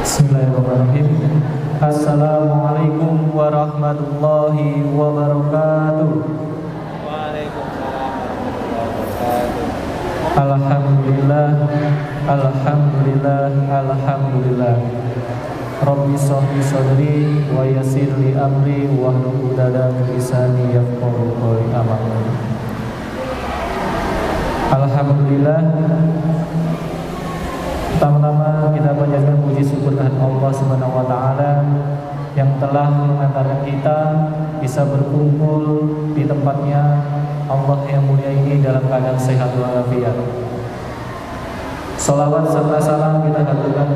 Bismillahirrahmanirrahim. Assalamualaikum warahmatullahi wabarakatuh. Waalaikumsalam warahmatullahi wabarakatuh. Alhamdulillah, alhamdulillah, alhamdulillah. Rabbi shrah sadri wa yassir li amri wahlul 'uqdatam min lisani yafqahu qawli. Alhamdulillah. Pertama-tama kita panjatkan puji syukur kehadirat Allah Subhanahu wa taala yang telah mengantarkan kita bisa berkumpul di tempatnya Allah yang mulia ini dalam keadaan sehat walafiat. Salawat serta salam kita haturkan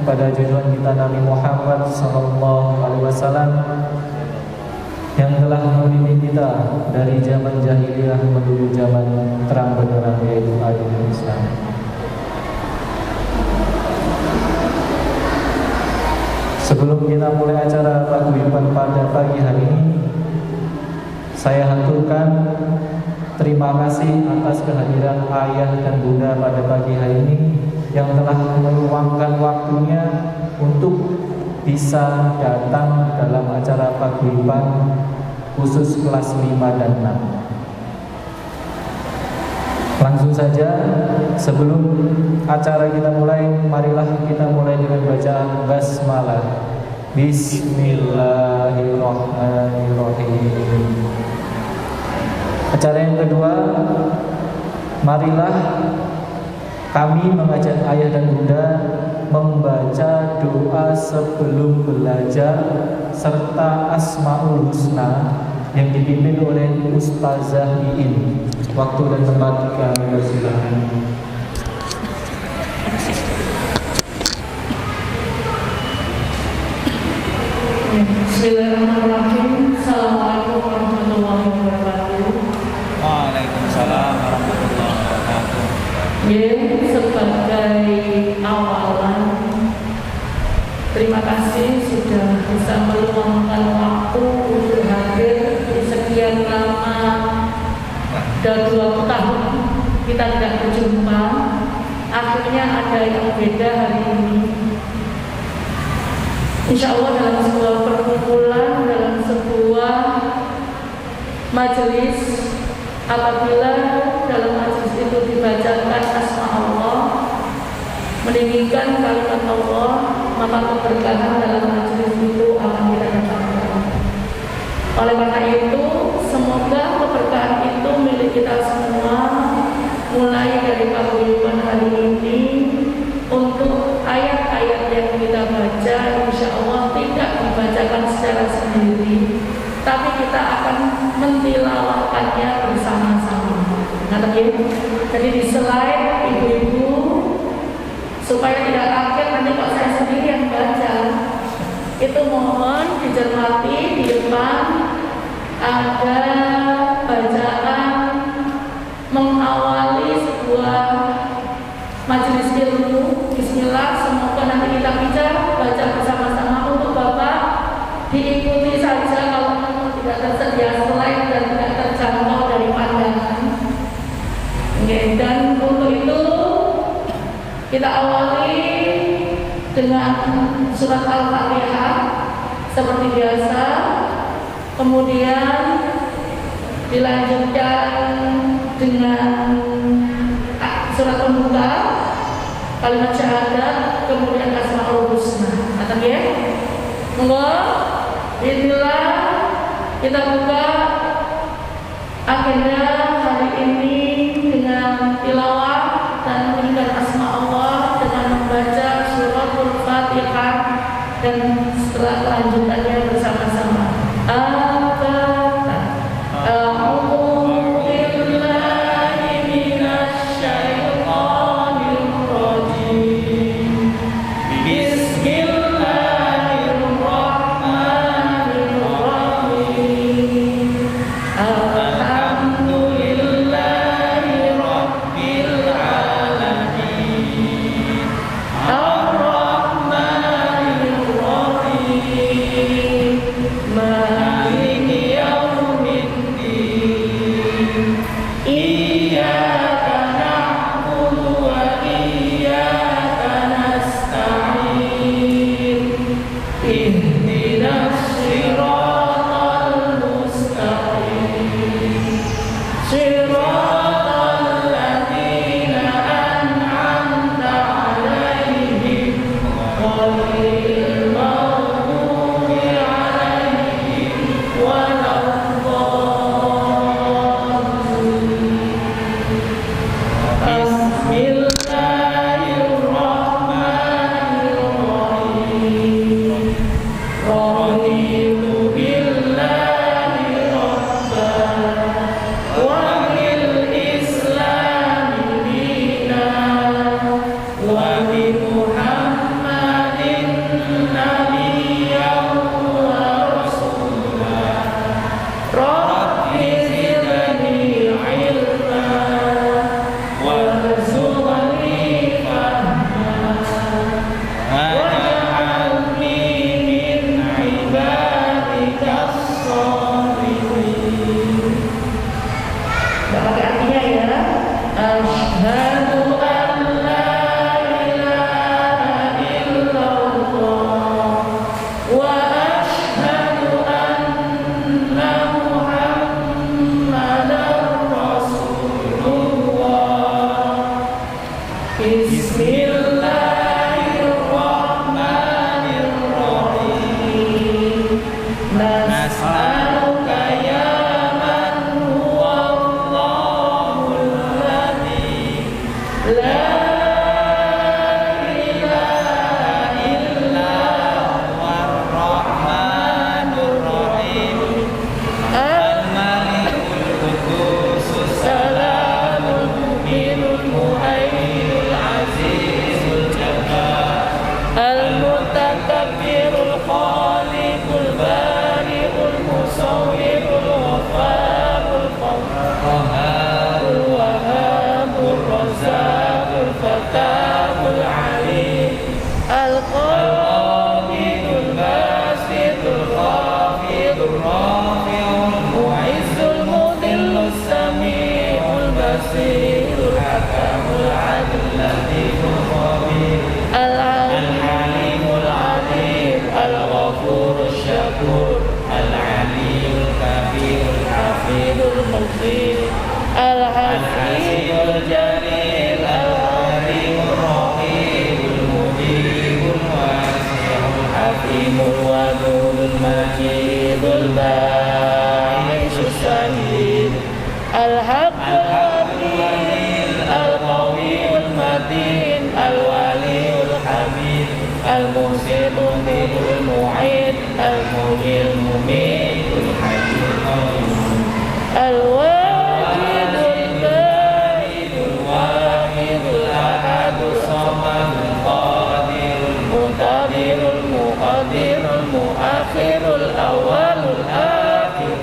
kepada junjungan kita Nabi Muhammad sallallahu alaihi wasallam yang telah membimbing kita dari zaman jahiliyah menuju zaman terang benderang, yaitu agama Islam. Sebelum kita mulai acara paguyuban pada pagi hari ini, saya haturkan terima kasih atas kehadiran ayah dan bunda pada pagi hari ini yang telah meluangkan waktunya untuk bisa datang dalam acara paguyuban khusus kelas 5 dan 6. Langsung saja, sebelum acara kita mulai, marilah kita mulai dengan bacaan basmalah. Bismillahirrahmanirrahim. Acara yang kedua, marilah kami mengajak ayah dan bunda membaca doa sebelum belajar serta Asmaul Husna yang dipimpin oleh Ustazah Iin. Waktu dan tempat kami persilakan. Bismillahirrahmanirrahim. Assalamualaikum warahmatullahi wabarakatuh. Waalaikumsalam warahmatullahi wabarakatuh. Sebagai awalan, terima kasih sudah bisa meluangkan waktu untuk hadir di sekian lama. Sudah 20 tahun kita tidak berjumpa. Akhirnya ada yang beda hari ini. Insya Allah dalam sebuah perkumpulan, dalam sebuah majelis, apabila dalam majelis itu dibacakan asma Allah, meninggikan kalimat Allah, maka keberkahan dalam majelis itu akan kita dapatkan. Oleh karena itu, semoga keberkahan itu milik kita semua, mulai dari paguyuban hari ini. Untuk ayat-ayat yang kita baca, insya Allah tidak dibacakan secara sendiri, tapi kita akan mentilawahkannya bersama-sama. Jadi di slide ibu-ibu, supaya tidak kaget nanti kok saya sendiri yang baca, itu mohon dicermati. Di depan ada bacaan mengawali sebuah majelis ilmu. Bismillah, semoga nanti kita baca bersama-sama. Untuk Bapak diikuti saja, kalau memang tidak tersedia slide dan tidak terjangkau dari pandangan. Dan untuk itu kita awali dengan surat Al-Fatihah seperti biasa, kemudian dilanjutkan dengan surat pembuka, kalimat syahadat, kemudian Asmaul Husna. Kata ya, monggo, bismillah, kita buka agenda hari ini dengan tilawah dan meninggikan asma Allah dengan membaca suratul Fatihah dan setelah kelanjutannya bersama-sama. Ar-Rahmanir Rahim. الباعث الشهيد الحق الوكيل القوي المتين الولي الحميد المرشد المعيد المحيي المميت الحي القيوم الواجد الباعث الواحد الأحد الصمد القادر المقتدر المقدر المؤخر الأول الآخر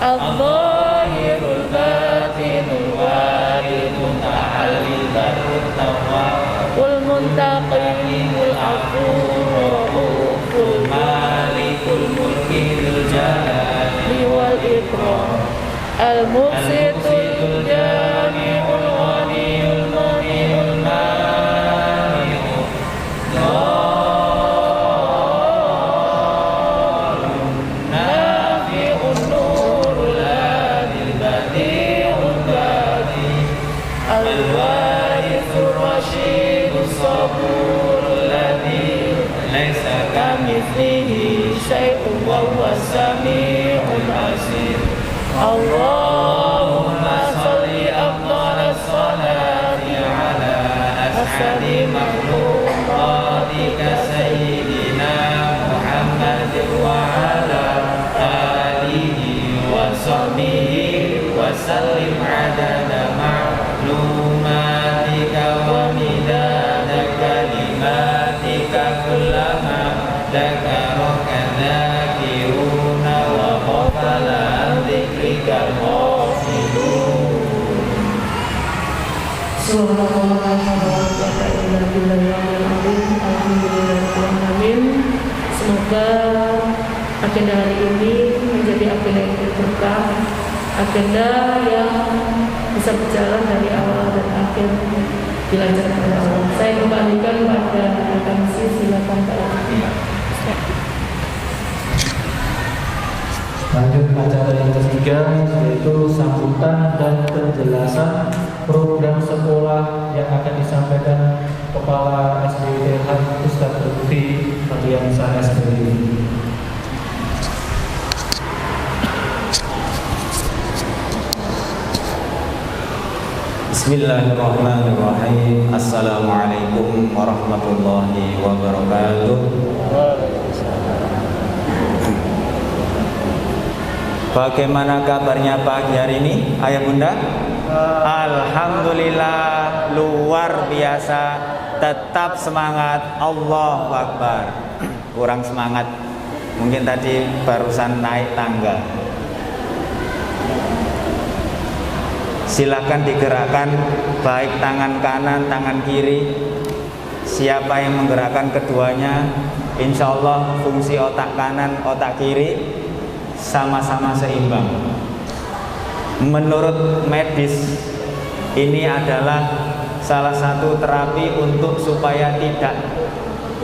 الظاهر الباطن الوارد المتعالي البر التواب والمنتقم العفو الرؤوف المالك الملك ذو الجلال والإكرام المقسط الجامع الغني المغني المانع النافع النور الهادي البديع البديع الوارث الرشيد الصبور الذي ليس كمثله شيء وهو السميع البصير اللهم صل أفضل الصلاة على أسعد مخلوقاتك سيدنا محمد وعلى آله وصحبه وسلم عدد معلوماتك ومداد كلماتك كلما ذكرك الذاكرون وغفل عن ذكرك الغافلون. Semoga agenda hari ini menjadi agenda yang berkah, agenda yang bisa berjalan dari awal dan akhir dilancarkan oleh Allah. Saya kembalikan pada rekan silakan Pak. Lanjut acara yang ketiga, yaitu sambutan dan penjelasan program sekolah yang akan disampaikan Kepala SDITH Ustadz Lutfi Ardiansyah SPDI. Bismillahirrahmanirrahim. Assalamualaikum warahmatullahi wabarakatuh. Bagaimana kabarnya pagi hari ini, ayah bunda? Alhamdulillah, luar biasa. Tetap semangat, Allahu Akbar. Kurang semangat, mungkin tadi barusan naik tangga. Silakan digerakkan baik tangan kanan, tangan kiri. Siapa yang menggerakkan keduanya, insya Allah fungsi otak kanan, otak kiri sama-sama seimbang. Menurut medis, ini adalah salah satu terapi untuk supaya tidak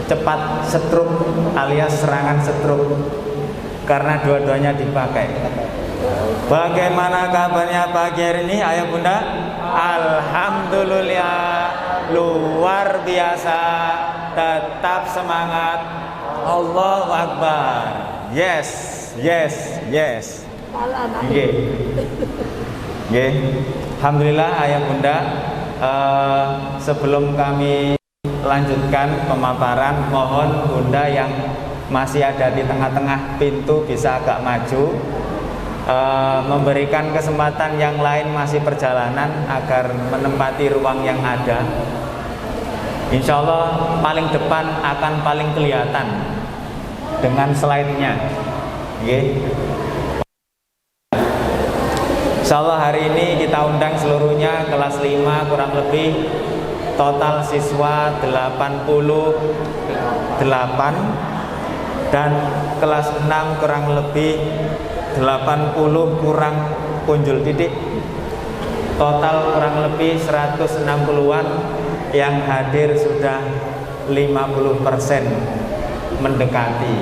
cepat stroke alias serangan stroke, karena dua-duanya dipakai. Bagaimana kabarnya pagi hari ini, ayah bunda? Alhamdulillah, luar biasa. Tetap semangat, Allahu Akbar. Yes, yes, yes. Alhamdulillah ayah bunda. Sebelum kami lanjutkan pemaparan, mohon bunda yang masih ada di tengah-tengah pintu bisa agak maju, memberikan kesempatan yang lain masih perjalanan agar menempati ruang yang ada. Insya Allah paling depan akan paling kelihatan dengan slide-nya. Insya Allah hari ini kita undang seluruhnya kelas 5 kurang lebih total siswa 88 dan kelas 6 kurang lebih 80 kurang punjul titik, total kurang lebih 160-an yang hadir sudah 50% mendekati.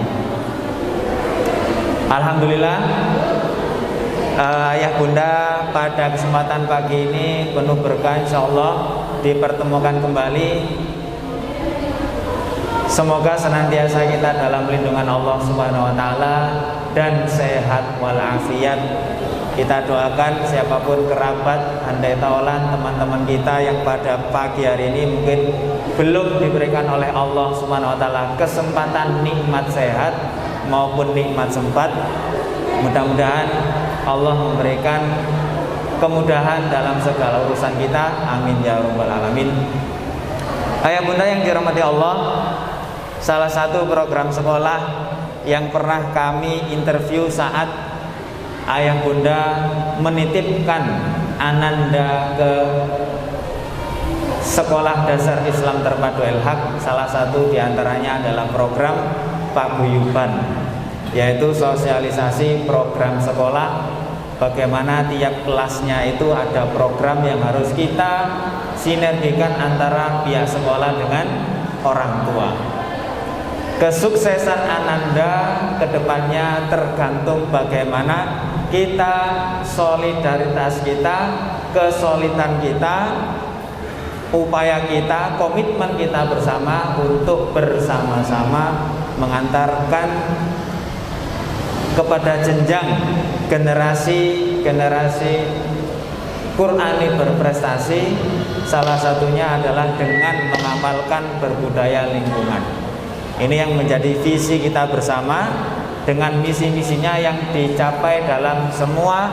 Alhamdulillah, ayah bunda pada kesempatan pagi ini penuh berkah, insya Allah dipertemukan kembali. Semoga senantiasa kita dalam lindungan Allah Subhanahu wa Ta'ala, dan sehat walafiat. Kita doakan siapapun kerabat, handai taulan, teman-teman kita yang pada pagi hari ini mungkin belum diberikan oleh Allah Subhanahu wa taala kesempatan nikmat sehat maupun nikmat sempat. Mudah-mudahan Allah memberikan kemudahan dalam segala urusan kita. Amin ya rabbal alamin. Ayah bunda yang dirahmati Allah, salah satu program sekolah yang pernah kami interview saat ayah bunda menitipkan Ananda ke Sekolah Dasar Islam Terpadu El Haq, salah satu diantaranya adalah program paguyuban, yaitu sosialisasi program sekolah. Bagaimana tiap kelasnya itu ada program yang harus kita sinergikan antara pihak sekolah dengan orang tua. Kesuksesan Ananda kedepannya tergantung bagaimana kita, solidaritas kita, kesulitan kita, upaya kita, komitmen kita bersama untuk bersama-sama mengantarkan kepada jenjang generasi Qur'ani berprestasi. Salah satunya adalah dengan mengamalkan berbudaya lingkungan. Ini yang menjadi visi kita bersama, dengan misi-misinya yang dicapai dalam semua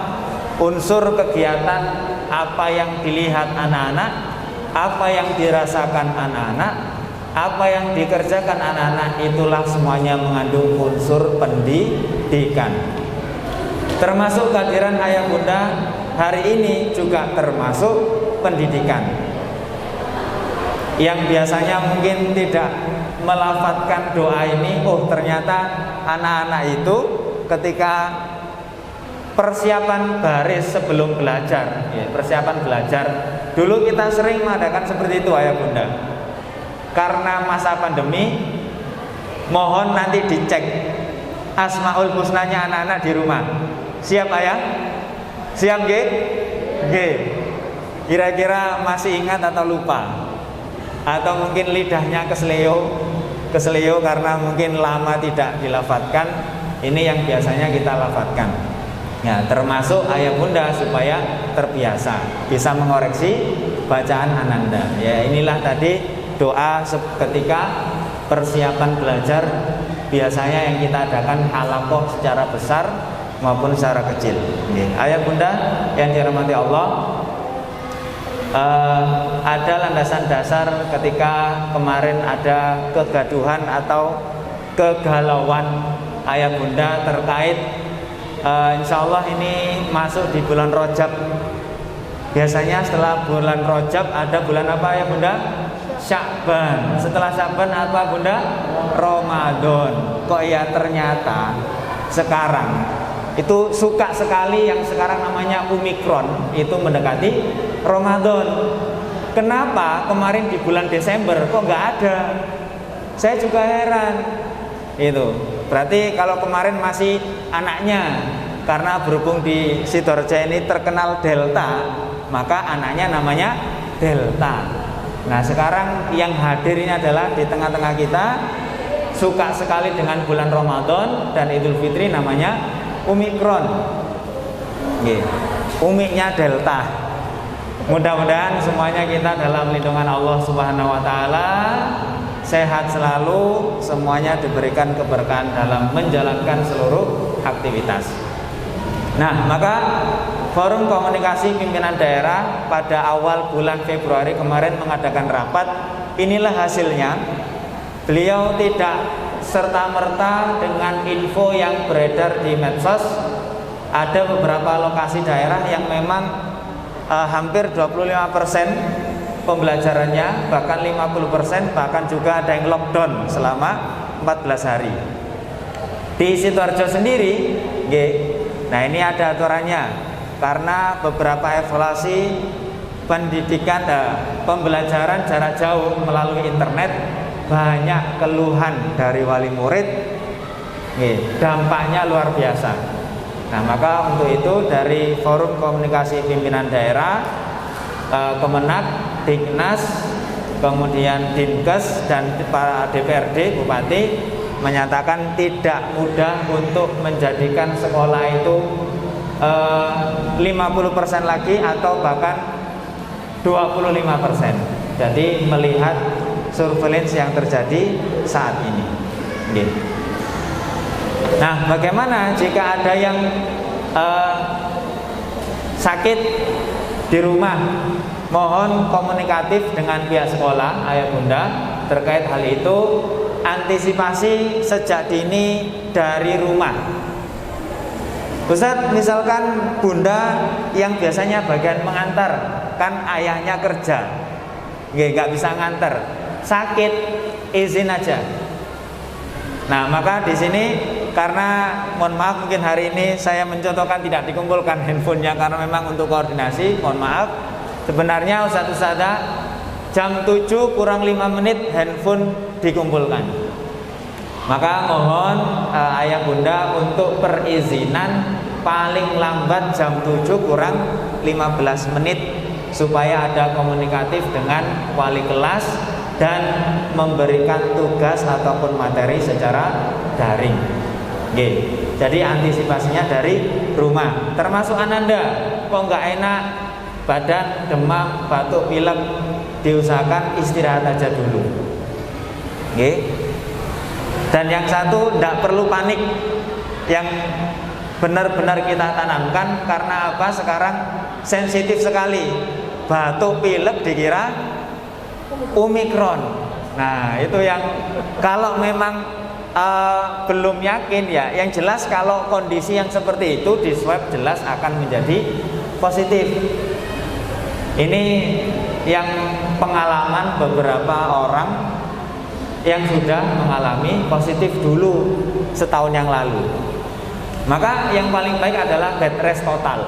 unsur kegiatan. Apa yang dilihat anak-anak, apa yang dirasakan anak-anak, apa yang dikerjakan anak-anak, itulah semuanya mengandung unsur pendidikan. Termasuk kehadiran ayah bunda hari ini juga termasuk pendidikan. Yang biasanya mungkin tidak melafadzkan doa ini, oh ternyata anak-anak itu ketika persiapan baris sebelum belajar, ya, persiapan belajar. Dulu kita sering mengadakan seperti itu ayah bunda. Karena masa pandemi, mohon nanti dicek Asmaul Husnanya anak-anak di rumah. Siap ayah? Siap G? G. Kira-kira masih ingat atau lupa? Atau mungkin lidahnya keseleo karena mungkin lama tidak dilafadzkan. Ini yang biasanya kita lafadzkan. Ya, termasuk ayah bunda supaya terbiasa, bisa mengoreksi bacaan Ananda. Ya, inilah tadi doa ketika persiapan belajar, biasanya yang kita adakan halaqah secara besar maupun secara kecil. Ayah bunda yang dirahmati Allah, ada landasan dasar ketika kemarin ada kegaduhan atau kegalauan ayah bunda terkait insya Allah ini masuk di bulan Rajab. Biasanya setelah bulan Rajab ada bulan apa ya bunda? Sya'ban. Setelah Sya'ban apa bunda? Ramadan. Kok ya ternyata sekarang itu suka sekali yang sekarang namanya Omikron itu mendekati Ramadan. Kenapa kemarin di bulan Desember kok nggak ada? Saya juga heran. Itu berarti kalau kemarin masih anaknya, karena berhubung di Sidoarjo ini terkenal Delta, maka anaknya namanya Delta. Nah sekarang yang hadir ini adalah di tengah-tengah kita, suka sekali dengan bulan Ramadan dan Idul Fitri, namanya Omikron. Umiknya Delta. Mudah-mudahan semuanya kita dalam lindungan Allah Subhanahu wa taala, sehat selalu, semuanya diberikan keberkahan dalam menjalankan seluruh aktivitas. Nah, maka Forum Komunikasi Pimpinan Daerah pada awal bulan Februari kemarin mengadakan rapat. Inilah hasilnya. Beliau tidak serta-merta dengan info yang beredar di medsos. Ada beberapa lokasi daerah yang memang hampir 25% pembelajarannya, bahkan 50%, bahkan juga ada yang lockdown selama 14 hari. Di Sidoarjo sendiri, nah ini ada aturannya, karena beberapa evaluasi pendidikan pembelajaran jarak jauh melalui internet, banyak keluhan dari wali murid, dampaknya luar biasa. Nah maka untuk itu dari Forum Komunikasi Pimpinan Daerah, Kemenak, Diknas, kemudian Dinkes dan para DPRD, Bupati menyatakan tidak mudah untuk menjadikan sekolah itu 50% lagi atau bahkan 25%. Jadi melihat surveillance yang terjadi saat ini. Nah, bagaimana jika ada yang sakit di rumah? Mohon komunikatif dengan pihak sekolah, ayah bunda, terkait hal itu. Antisipasi sejak dini dari rumah. Ustaz, misalkan bunda yang biasanya bagian mengantar, kan ayahnya kerja, nggak bisa nganter, sakit, izin aja. Nah, maka di sini karena mohon maaf mungkin hari ini saya mencontohkan tidak dikumpulkan handphonenya karena memang untuk koordinasi, mohon maaf. Sebenarnya Ustazah jam 7 kurang 5 menit handphone dikumpulkan. Maka mohon ayah bunda untuk perizinan paling lambat jam 7 kurang 15 menit supaya ada komunikatif dengan wali kelas dan memberikan tugas ataupun materi secara daring. Jadi antisipasinya dari rumah. Termasuk ananda, kok nggak enak, badan, demam, batuk, pilek, diusahakan istirahat aja dulu. Dan yang satu, tidak perlu panik. Yang benar-benar kita tanamkan, karena apa? Sekarang sensitif sekali. Batuk, pilek dikira Omikron. Nah, itu yang kalau memang belum yakin ya, yang jelas kalau kondisi yang seperti itu di swab jelas akan menjadi positif. Ini yang pengalaman beberapa orang yang sudah mengalami positif dulu setahun yang lalu. Maka yang paling baik adalah bed rest total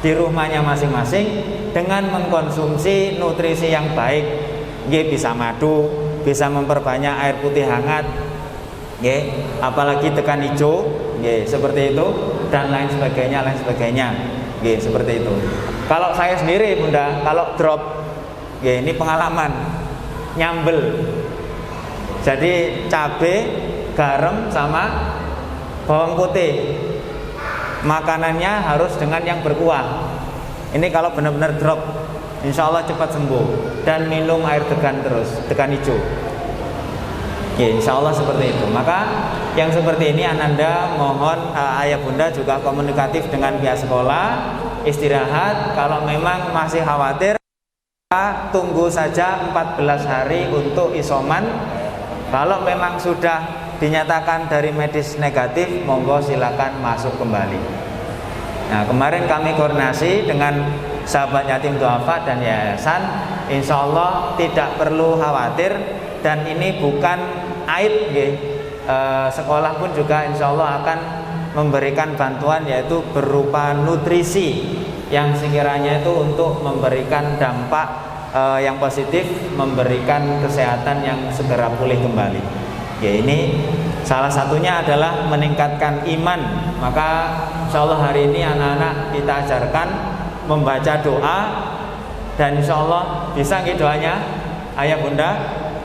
di rumahnya masing-masing dengan mengkonsumsi nutrisi yang baik. Bisa madu, bisa memperbanyak air putih hangat, apalagi tekan hijau, seperti itu, dan lain sebagainya, seperti itu. Kalau saya sendiri bunda, kalau drop, ini pengalaman, nyambel. Jadi cabai, garam sama bawang putih. Makanannya harus dengan yang berkuah. Ini kalau benar-benar drop, insya Allah cepat sembuh. Dan minum air degan terus, degan hijau. Insya Allah seperti itu. Maka yang seperti ini ananda mohon ayah bunda juga komunikatif dengan pihak sekolah. Istirahat. Kalau memang masih khawatir, tunggu saja 14 hari untuk isoman. Kalau memang sudah dinyatakan dari medis negatif, monggo silakan masuk kembali. Nah, kemarin kami koordinasi dengan sahabat yatim duafa dan yayasan, insya Allah tidak perlu khawatir dan ini bukan aib. Sekolah pun juga insya Allah akan memberikan bantuan yaitu berupa nutrisi yang sekiranya itu untuk memberikan dampak yang positif, memberikan kesehatan yang segera pulih kembali. Ini salah satunya adalah meningkatkan iman. Maka insya Allah hari ini anak-anak kita ajarkan membaca doa. Dan insya Allah bisa nggih doanya ayah bunda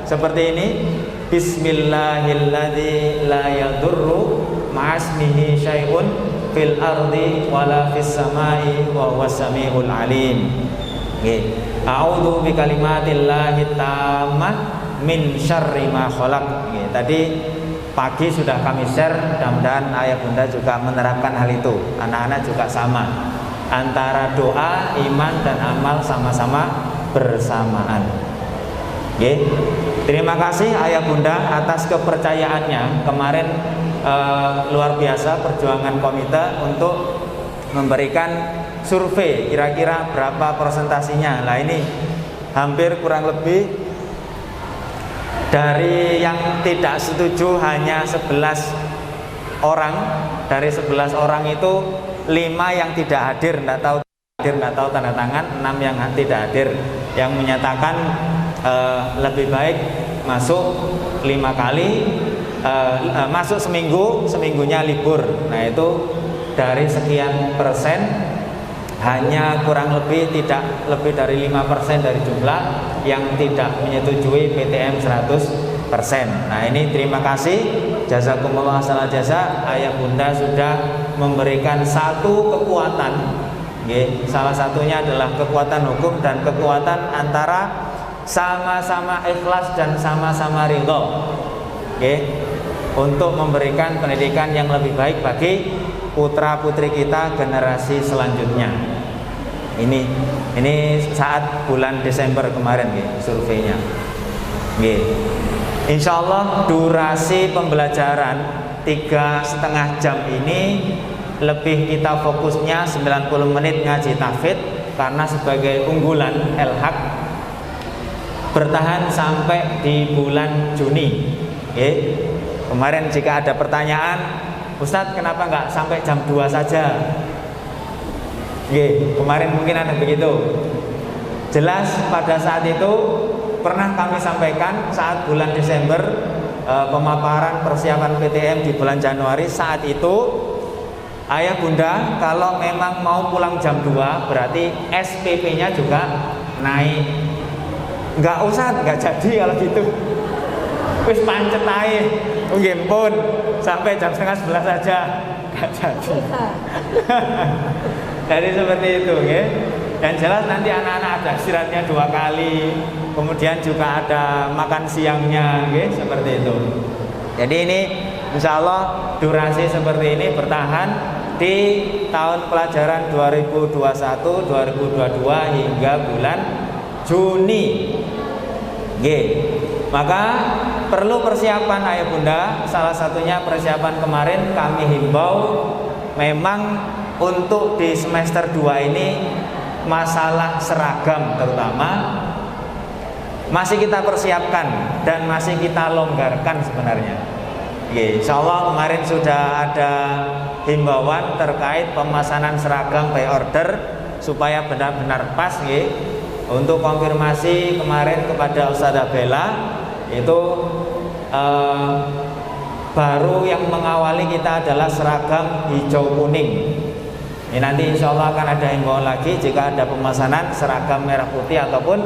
seperti ini. Bismillahilladzi la yadurru ma'asmihi syai'un fil ardi wala fis samai wa huwas samiul alim. A'udzu bikalimatillahi tammah min syarri ma khalaq. Tadi pagi sudah kami share, mudah-mudahan ayah bunda juga menerapkan hal itu. Anak-anak juga sama. Antara doa, iman dan amal sama-sama bersamaan. Terima kasih ayah bunda atas kepercayaannya. Kemarin luar biasa perjuangan komite untuk memberikan survei kira-kira berapa persentasinya. Nah ini hampir kurang lebih dari yang tidak setuju hanya 11 orang. Dari 11 orang itu 5 yang tidak hadir, nggak tahu tanda tangan. 6 yang tidak hadir, yang menyatakan lebih baik masuk 5 kali, masuk seminggunya libur. Nah itu dari sekian persen hanya kurang lebih tidak lebih dari 5% dari jumlah yang tidak menyetujui PTM 100%. Nah ini terima kasih jazakumullah hasanal jasa, ayah bunda sudah memberikan satu kekuatan. Salah satunya adalah kekuatan hukum dan kekuatan antara sama-sama ikhlas dan sama-sama ridho, untuk memberikan pendidikan yang lebih baik bagi putra putri kita generasi selanjutnya. Ini saat bulan Desember kemarin surveinya. Insya Allah durasi pembelajaran 3,5 jam ini lebih kita fokusnya 90 menit ngaji tahfidz, karena sebagai unggulan LHAQ bertahan sampai di bulan Juni. Kemarin jika ada pertanyaan, Ustadz kenapa nggak sampai jam 2 saja? Kemarin mungkin ada begitu. Jelas pada saat itu pernah kami sampaikan saat bulan Desember, pemaparan persiapan PTM di bulan Januari. Saat itu ayah bunda kalau memang mau pulang jam 2 berarti SPP-nya juga naik. Nggak usah, nggak jadi kalau gitu. Wis pancet ae. Nggih pun sampai jam 10:30 saja. Nggak jadi. Jadi seperti itu, Dan jelas nanti anak-anak ada istirahatnya 2 kali, kemudian juga ada makan siangnya, seperti itu. Jadi ini insya Allah durasi seperti ini bertahan di tahun pelajaran 2021-2022 hingga bulan Juni. Maka perlu persiapan ayah bunda. Salah satunya persiapan kemarin kami himbau, memang untuk di semester 2 ini masalah seragam terutama masih kita persiapkan dan masih kita longgarkan sebenarnya. Insya Allah kemarin sudah ada himbauan terkait pemesanan seragam by order supaya benar-benar pas. Untuk konfirmasi kemarin kepada Ustazah Bella itu baru yang mengawali kita adalah seragam hijau kuning. Ini nanti insya Allah akan ada himbauan lagi jika ada pemesanan seragam merah putih ataupun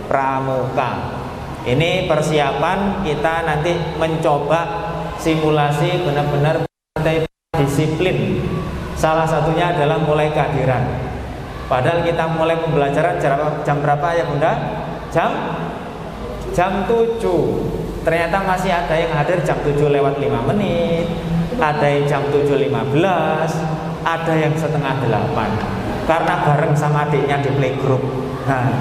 pramuka. Ini persiapan kita nanti mencoba simulasi benar-benar disiplin. Salah satunya adalah mulai kehadiran. Padahal kita mulai pembelajaran jam berapa ya bunda? Jam 7. Ternyata masih ada yang hadir jam 7:05, ada yang jam 7:15, ada yang setengah 8 karena bareng sama adiknya di playgroup. Nah,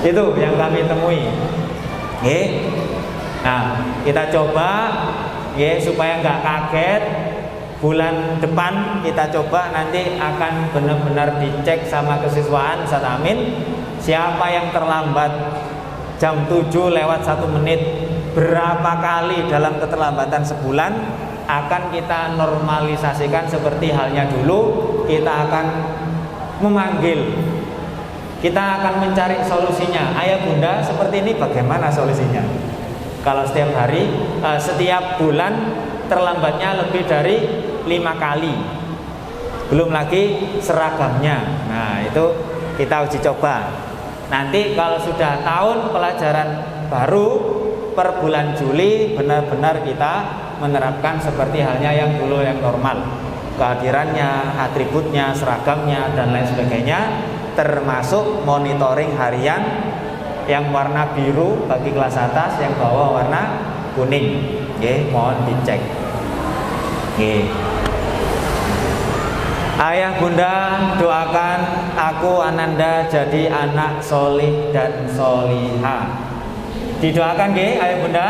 itu yang kami temui. Nah, kita coba supaya nggak kaget. Bulan depan kita coba nanti akan benar-benar dicek sama kesiswaan Ustaz Amin, siapa yang terlambat jam 7:01 berapa kali dalam keterlambatan sebulan akan kita normalisasikan seperti halnya dulu. Kita akan memanggil, kita akan mencari solusinya. Ayah bunda seperti ini bagaimana solusinya? Kalau setiap hari, setiap bulan terlambatnya lebih dari 5 kali, belum lagi seragamnya. Nah itu kita uji coba. Nanti kalau sudah tahun pelajaran baru per bulan Juli benar-benar kita menerapkan seperti halnya yang dulu yang normal, kehadirannya, atributnya, seragamnya dan lain sebagainya, termasuk monitoring harian yang warna biru bagi kelas atas, yang bawah warna kuning. Mohon dicek. Ayah bunda doakan aku Ananda jadi anak solih dan solihah. Didoakan ayah bunda.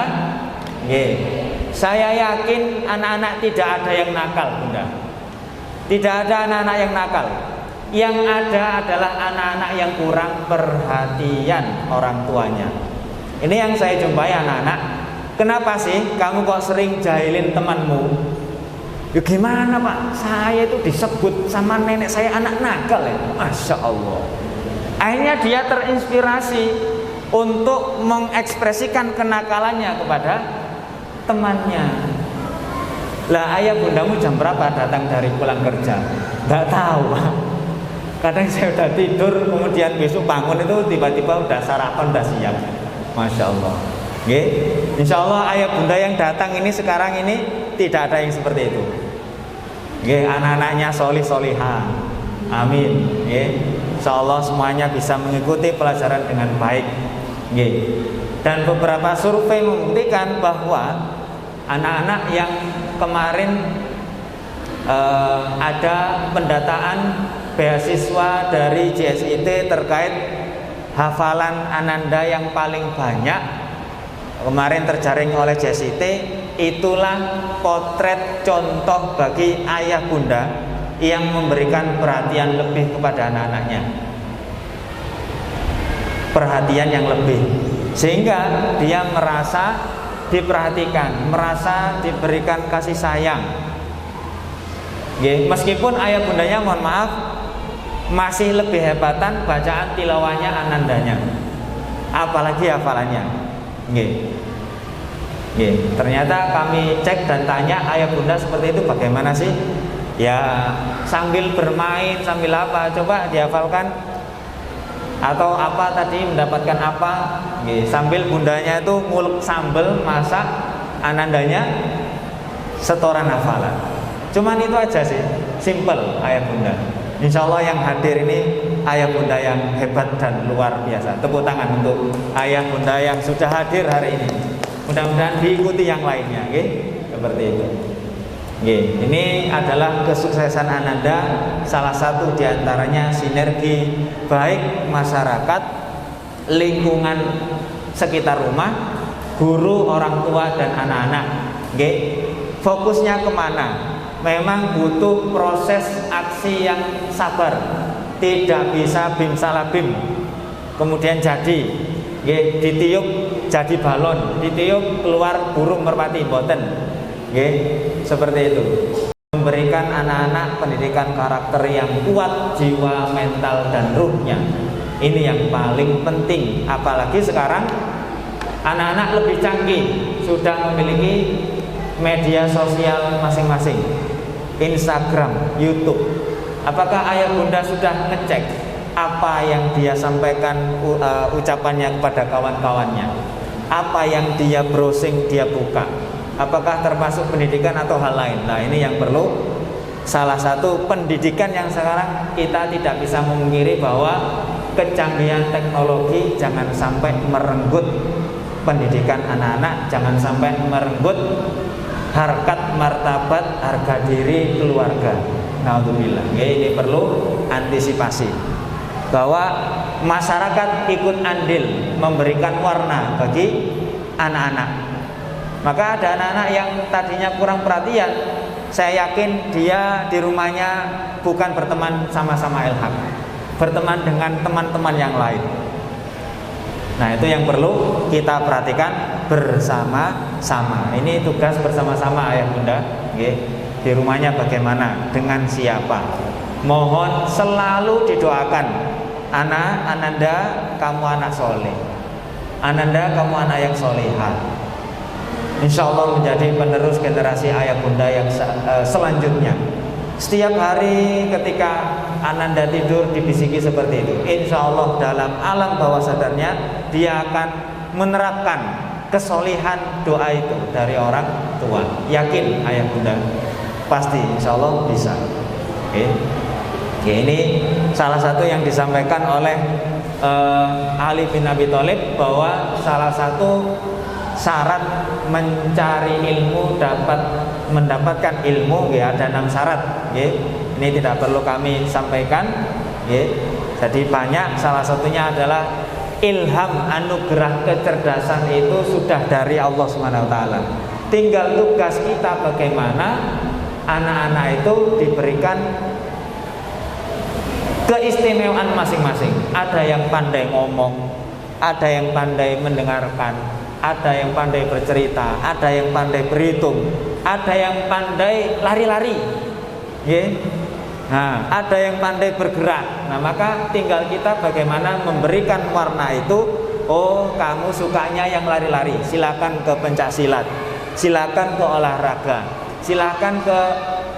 Saya yakin anak-anak tidak ada yang nakal bunda. Tidak ada anak-anak yang nakal. Yang ada adalah anak-anak yang kurang perhatian orang tuanya. Ini yang saya jumpai anak-anak. Kenapa sih kamu kok sering jahilin temanmu? Ya gimana pak, saya itu disebut sama nenek saya anak nakal ya. Masya Allah. Akhirnya dia terinspirasi untuk mengekspresikan kenakalannya kepada temannya. Lah ayah bundamu jam berapa datang dari pulang kerja? Gak tahu pak. Kadang saya udah tidur, kemudian besok bangun itu tiba-tiba udah sarapan, udah siap. Masya Allah. Nggih. Insyaallah ayah bunda yang datang ini sekarang ini tidak ada yang seperti itu. Nggih, anak-anaknya solih solihah. Amin. Nggih. Insyaallah semuanya bisa mengikuti pelajaran dengan baik. Nggih. Dan beberapa survei membuktikan bahwa anak-anak yang kemarin ada pendataan beasiswa dari JSIT terkait hafalan Ananda yang paling banyak kemarin terjaring oleh JSIT, itulah potret contoh bagi ayah bunda yang memberikan perhatian lebih kepada anak-anaknya, perhatian yang lebih, sehingga dia merasa diperhatikan, merasa diberikan kasih sayang. Meskipun ayah bundanya mohon maaf masih lebih hebatan bacaan tilawahnya Anandanya, apalagi hafalannya. Ternyata kami cek dan tanya ayah bunda seperti itu bagaimana sih? Ya sambil bermain, sambil apa? Coba dihafalkan. Atau apa tadi mendapatkan apa? Sambil bundanya itu ngulek sambel masak, Anandanya setoran hafalan. Cuman itu aja sih, simple ayah bunda. Insya Allah yang hadir ini ayah bunda yang hebat dan luar biasa. Tepuk tangan untuk ayah bunda yang sudah hadir hari ini. Mudah-mudahan diikuti yang lainnya, seperti itu. Ini adalah kesuksesan Ananda. Salah satu diantaranya sinergi baik masyarakat, lingkungan sekitar rumah, guru, orang tua dan anak-anak. Fokusnya kemana? Memang butuh proses aksi yang sabar. Tidak bisa bim salah bim kemudian jadi ditiup jadi balon, ditiup keluar burung merpati, boten. Seperti itu. Memberikan anak-anak pendidikan karakter yang kuat, jiwa, mental dan ruhnya. Ini yang paling penting. Apalagi sekarang anak-anak lebih canggih, sudah memiliki media sosial masing-masing, Instagram, YouTube. Apakah ayah bunda sudah ngecek apa yang dia sampaikan ucapannya kepada kawan-kawannya? Apa yang dia browsing, dia buka? Apakah termasuk pendidikan atau hal lain? Nah, ini yang perlu. Salah satu pendidikan yang sekarang kita tidak bisa memungkiri bahwa kecanggihan teknologi jangan sampai merenggut pendidikan anak-anak, jangan sampai merenggut harkat martabat harga diri keluarga. Naudzubillah. Ini perlu antisipasi bahwa masyarakat ikut andil memberikan warna bagi anak-anak. Maka ada anak-anak yang tadinya kurang perhatian, saya yakin dia di rumahnya bukan berteman sama-sama ilham, berteman dengan teman-teman yang lain. Nah, itu yang perlu kita perhatikan bersama-sama. Ini tugas bersama-sama ayah bunda. Di rumahnya bagaimana, dengan siapa. Mohon selalu didoakan. Ananda, kamu anak soleh. Ananda, kamu anak yang solehah. Insya Allah menjadi penerus generasi ayah bunda yang selanjutnya. Setiap hari ketika Ananda tidur dibisiki seperti itu, insya Allah dalam alam bawah sadarnya dia akan menerapkan kesolihan doa itu dari orang tua. Yakin ayah bunda? Pasti, insya Allah bisa. Ini salah satu yang disampaikan oleh Ali bin Abi Thalib, bahwa salah satu syarat mencari ilmu, mendapatkan ilmu, ada 6 syarat. Ini tidak perlu kami sampaikan. Jadi banyak, salah satunya adalah ilham, anugerah kecerdasan itu sudah dari Allah SWT. Tinggal tugas kita bagaimana anak-anak itu diberikan keistimewaan masing-masing. Ada yang pandai ngomong, ada yang pandai mendengarkan, ada yang pandai bercerita, ada yang pandai berhitung, ada yang pandai lari-lari, nah, ada yang pandai bergerak. Nah, maka tinggal kita bagaimana memberikan warna itu. Oh, kamu sukanya yang lari-lari, silakan ke pencaksilat, silakan ke olahraga, silakan ke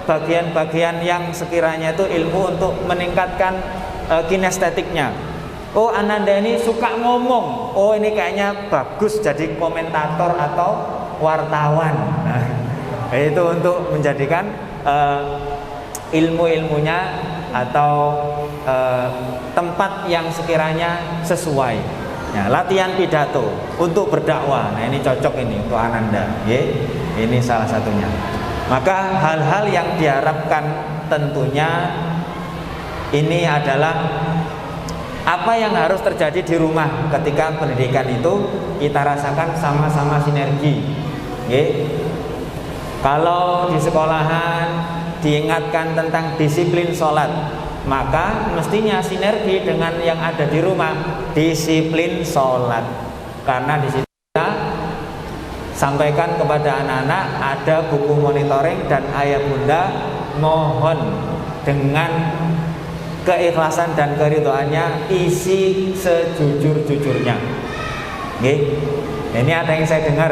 bagian-bagian yang sekiranya itu ilmu untuk meningkatkan kinestetiknya. Oh, Ananda ini suka ngomong. Oh, ini kayaknya bagus jadi komentator atau wartawan. Nah, itu untuk menjadikan ilmu-ilmunya atau tempat yang sekiranya sesuai. Ya, latihan pidato untuk berdakwah. Nah, ini cocok ini untuk Ananda. Ini salah satunya. Maka hal-hal yang diharapkan tentunya ini adalah apa yang harus terjadi di rumah ketika pendidikan itu kita rasakan sama-sama sinergi. Kalau di sekolahan diingatkan tentang disiplin sholat, maka mestinya sinergi dengan yang ada di rumah, disiplin sholat. Karena di situ kita sampaikan kepada anak-anak ada buku monitoring dan ayah bunda mohon dengan keikhlasan dan keridhoannya isi sejujur-jujurnya. Ini ada yang saya dengar,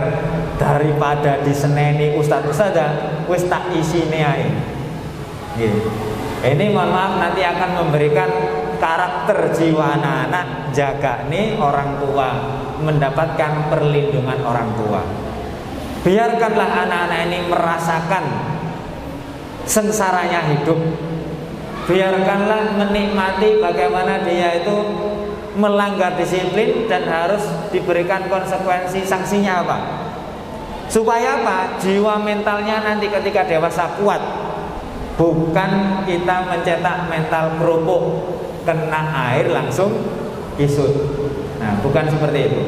daripada diseneni ustadz-ustadzah wis tak isine ae. Ini mohon maaf nanti akan memberikan karakter jiwa anak-anak, jaga nih orang tua, mendapatkan perlindungan orang tua. Biarkanlah anak-anak ini merasakan sengsaranya hidup. Biarkanlah menikmati bagaimana dia itu melanggar disiplin dan harus diberikan konsekuensi, sanksinya apa? Supaya apa? Jiwa mentalnya nanti ketika dewasa kuat. Bukan kita mencetak mental kerupuk, kena air langsung kisut. Nah, bukan seperti itu.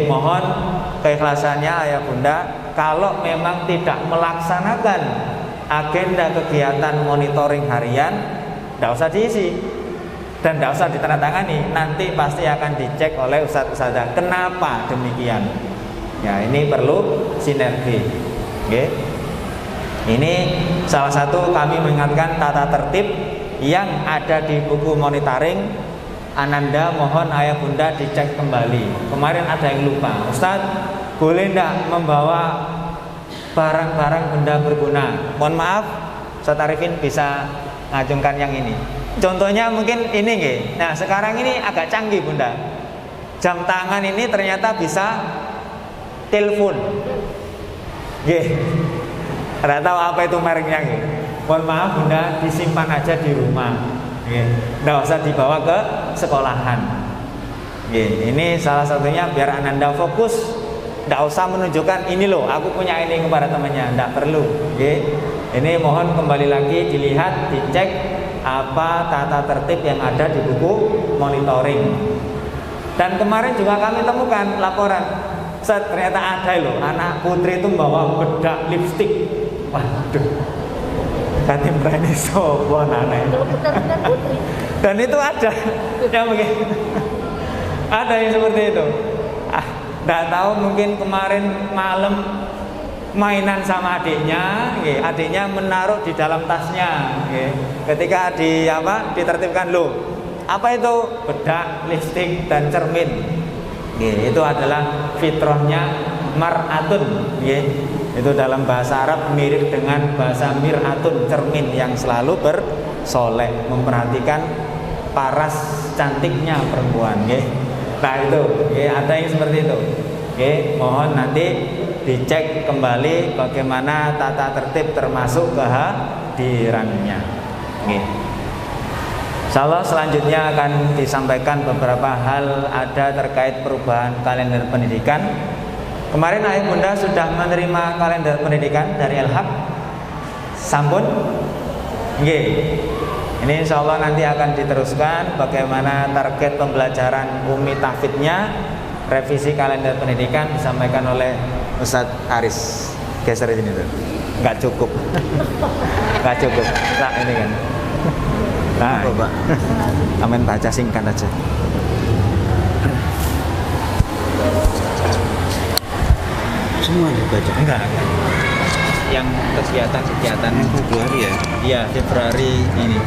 Mohon keikhlasannya ayah bunda. Kalau memang tidak melaksanakan agenda kegiatan monitoring harian, tidak usah diisi dan tidak usah ditandatangani. Nanti pasti akan dicek oleh ustadz-ustadzah kenapa demikian. Ya, ini perlu sinergi. Ini salah satu kami mengingatkan tata tertib yang ada di buku monitoring. Ananda mohon ayah bunda dicek kembali. Kemarin ada yang lupa, Ustadz boleh tidak membawa barang-barang benda berguna? Mohon maaf, Ustaz Arifin bisa ngajungkan yang ini. Contohnya mungkin ini nggih. Nah, sekarang ini agak canggih bunda. Jam tangan ini ternyata bisa telepon. Nggih. Tidak tahu apa itu mereknya nggih. Mohon maaf bunda, disimpan aja di rumah. Nggih. Tidak usah dibawa ke sekolahan. Nggih. Ini salah satunya biar Ananda fokus. Tidak usah menunjukkan ini loh, aku punya ini kepada temannya. Tidak perlu. Ini mohon kembali lagi dilihat, dicek apa tata tertib yang ada di buku monitoring. Dan kemarin juga kami temukan laporan, ternyata ada loh anak putri itu membawa bedak lipstik. Waduh, kati berani sopo anak itu. Dan itu ada yang begini. Ada yang seperti itu. Tidak tahu mungkin kemarin malam mainan sama adiknya, adiknya menaruh di dalam tasnya. Ketika ditertibkan loh, apa itu bedak, lipstik dan cermin. Itu adalah fitrahnya mar'atun. Itu dalam bahasa Arab mirip dengan bahasa mir'atun, cermin yang selalu bersoleh, memperhatikan paras cantiknya perempuan. Nah itu, ada yang seperti itu. Mohon nanti dicek kembali bagaimana tata tertib termasuk kehadirannya. Insyaallah selanjutnya akan disampaikan beberapa hal ada terkait perubahan kalender pendidikan. Kemarin ayah bunda sudah menerima kalender pendidikan dari Al-Haq. Sampun? Ini insya Allah nanti akan diteruskan bagaimana target pembelajaran Umi Tahfidnya. Revisi kalender pendidikan disampaikan oleh Ustadz Aris. Geser di sini tuh. Nggak cukup. Nggak cukup. Nah ini kan. Nah, coba. Amin baca singkat aja. Semua dibaca? Enggak. Yang kegiatan-kegiatan Februari ya? Iya, Februari ini.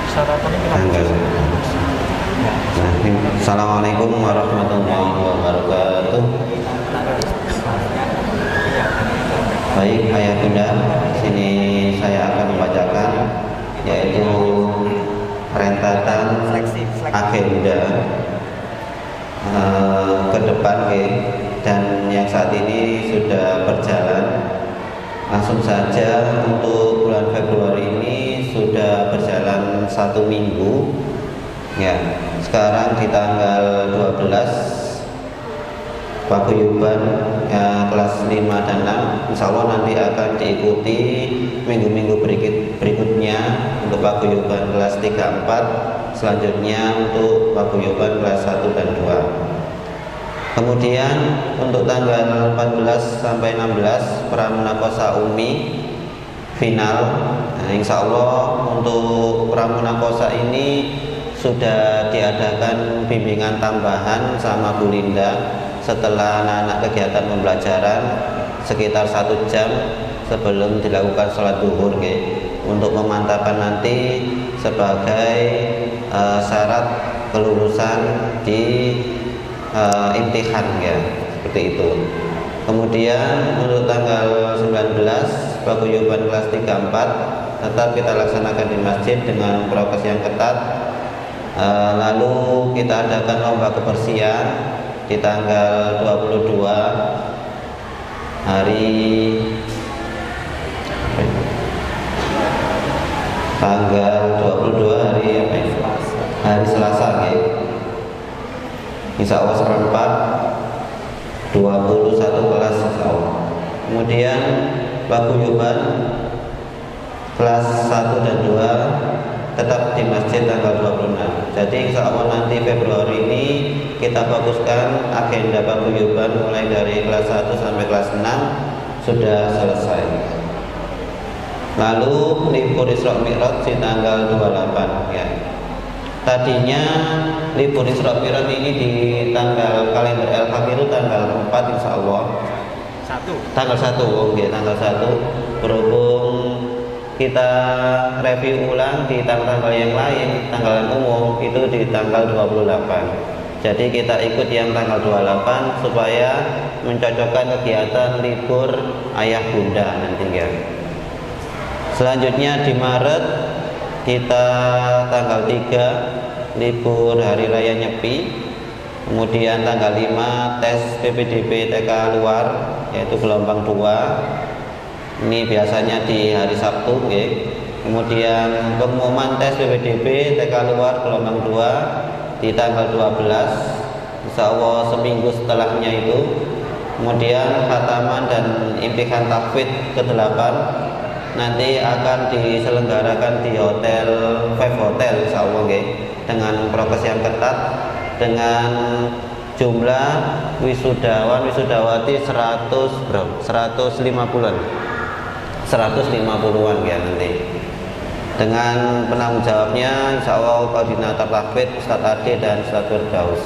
Syaratannya kenapa? Tanggal. Ya. Assalamualaikum warahmatullahi wabarakatuh. Baik ayah bunda, sini saya akan membacakan yaitu rentetan agenda ke depan dan yang saat ini sudah berjalan. Langsung saja untuk bulan Februari ini sudah berjalan 1 minggu ya. Sekarang di tanggal 12 paguyuban ya, kelas 5 dan 6 insya Allah nanti akan diikuti minggu-minggu berikutnya untuk paguyuban kelas 3, 4, selanjutnya untuk paguyuban kelas 1 dan 2. Kemudian untuk tanggal 14 sampai 16 Pramunakosa Umi final. Nah, insya Allah untuk Pramunakosa ini sudah diadakan bimbingan tambahan sama Bu Linda setelah anak-anak kegiatan pembelajaran sekitar 1 jam sebelum dilakukan sholat duhur untuk memantapkan nanti sebagai syarat kelulusan di imtihan ya, seperti itu. Kemudian untuk tanggal 19 paguyuban kelas 3, 4 tetap kita laksanakan di masjid dengan prokes yang ketat. Lalu kita adakan lomba kebersihan di tanggal 22 hari hari Selasa insya Allah seperempat 21 kelas insya Allah. Kemudian paguyuban kelas 1 dan 2 tetap di masjid tanggal 26. Jadi insya Allah nanti Februari ini kita fokuskan agenda paguyuban mulai dari kelas 1 sampai kelas 6 sudah selesai. Lalu libur Isra Mi'raj di tanggal 28 ya. Tadinya libur Isra Mi'raj ini di tanggal kalender Al-Haq itu tanggal 4 insya Allah. Tanggal 1, oke, tanggal 1. Berhubung kita review ulang di tanggal yang lain, tanggal yang umum itu di tanggal 28. Jadi kita ikut yang tanggal 28 supaya mencocokkan kegiatan libur ayah bunda nanti ya. Selanjutnya di Maret kita tanggal 3 libur hari raya Nyepi. Kemudian tanggal 5 tes PPDB TK luar yaitu gelombang 2. Ini biasanya di hari Sabtu ya. Kemudian pengumuman tes PPDB TK luar gelombang 2 di tanggal 12 insya Allah seminggu setelahnya itu. Kemudian khataman dan imtihan tahfidz ke-8 nanti akan diselenggarakan di hotel Five Hotel insya Allah dengan prokes yang ketat, dengan jumlah wisudawan wisudawati 150-an ya nanti, dengan penanggung jawabnya insya Allah koordinator tahfidz Ustadz Ade dan Ustadz Firdaus.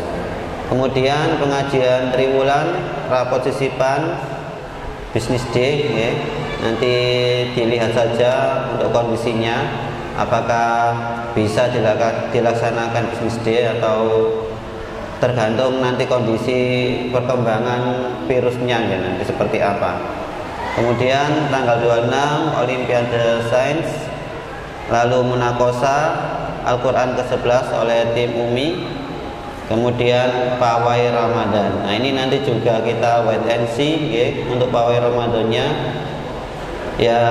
Kemudian pengajian triwulan rapot sisipan bisnis day ya. Nanti dilihat saja untuk kondisinya apakah bisa dilaksanakan bisnis day atau tergantung nanti kondisi perkembangan virusnya ya nanti seperti apa. Kemudian tanggal 26 Olimpiade Sains, lalu Munakosa Al-Quran ke-11 oleh tim UMI. Kemudian pawai Ramadan. Nah ini nanti juga kita wait and see ya, untuk pawai Ramadannya. Ya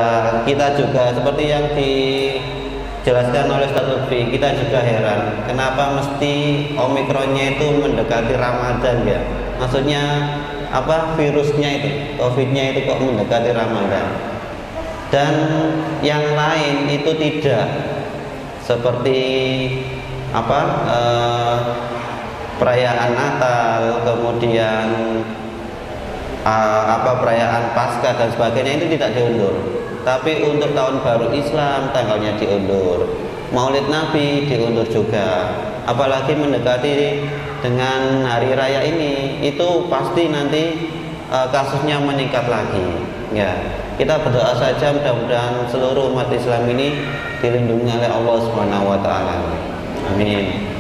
kita juga seperti yang dijelaskan oleh Ustaz Lutfi, kita juga heran kenapa mesti Omikronnya itu mendekati Ramadan ya. Maksudnya apa, virusnya itu, COVID-nya itu kok mendekati Ramadan. Dan yang lain itu tidak, seperti apa perayaan Natal, kemudian perayaan Paskah dan sebagainya itu tidak diundur. Tapi untuk tahun baru Islam tanggalnya diundur. Maulid Nabi diundur juga. Apalagi mendekati dengan hari raya ini, itu pasti nanti kasusnya meningkat lagi. Ya, kita berdoa saja mudah-mudahan seluruh umat Islam ini dilindungi oleh Allah Subhanahu wa taala. Amin.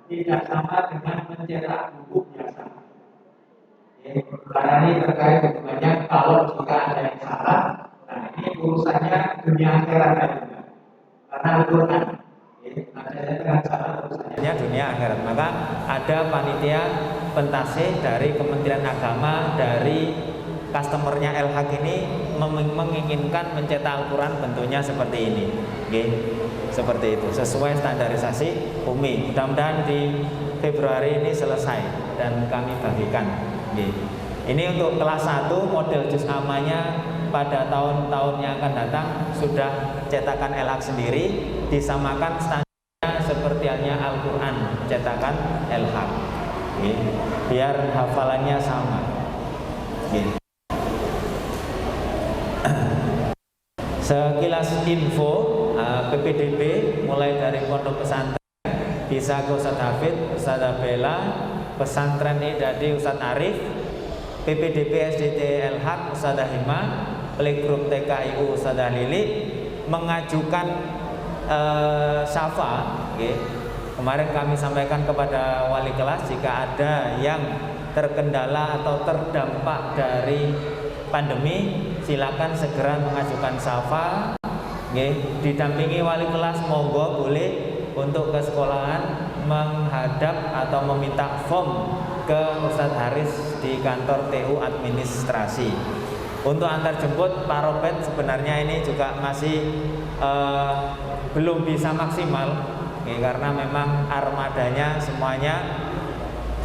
tidak sama dengan mencetak buku biasa. Karena ini terkait hubungannya kalau jika ada yang salah, nah ini urusannya dunia akhirat juga. Karena Al-Quran ada yang salah urusannya dunia akhirat. Maka ada panitia pentasih dari Kementerian Agama, dari customernya El-Haq ini menginginkan mencetak Al-Quran bentuknya seperti ini, seperti itu, sesuai standarisasi UMI. Mudah-mudahan di Februari ini selesai dan kami bagikan. Ini untuk kelas 1 model juz amanya pada tahun-tahun yang akan datang sudah cetakan El-Haq sendiri, disamakan standarnya seperti halnya Al-Quran cetakan El-Haq, biar hafalannya sama. Sekilas info PPDB mulai dari pondok pesantren bisa ke Ustadz Hafid, Ustadz Bella, pesantren Idadi Ustadz Arif, PPDB SDT El-Haq Ustadz Hima, playgroup TKIU Ustadz Lili mengajukan syafa. Kemarin kami sampaikan kepada wali kelas jika ada yang terkendala atau terdampak dari pandemi, silakan segera mengajukan syafa. Didampingi wali kelas, monggo boleh untuk ke sekolahan menghadap atau meminta form ke Ustadz Haris di kantor TU administrasi. Untuk antar jemput Paropet sebenarnya ini juga masih belum bisa maksimal, karena memang armadanya semuanya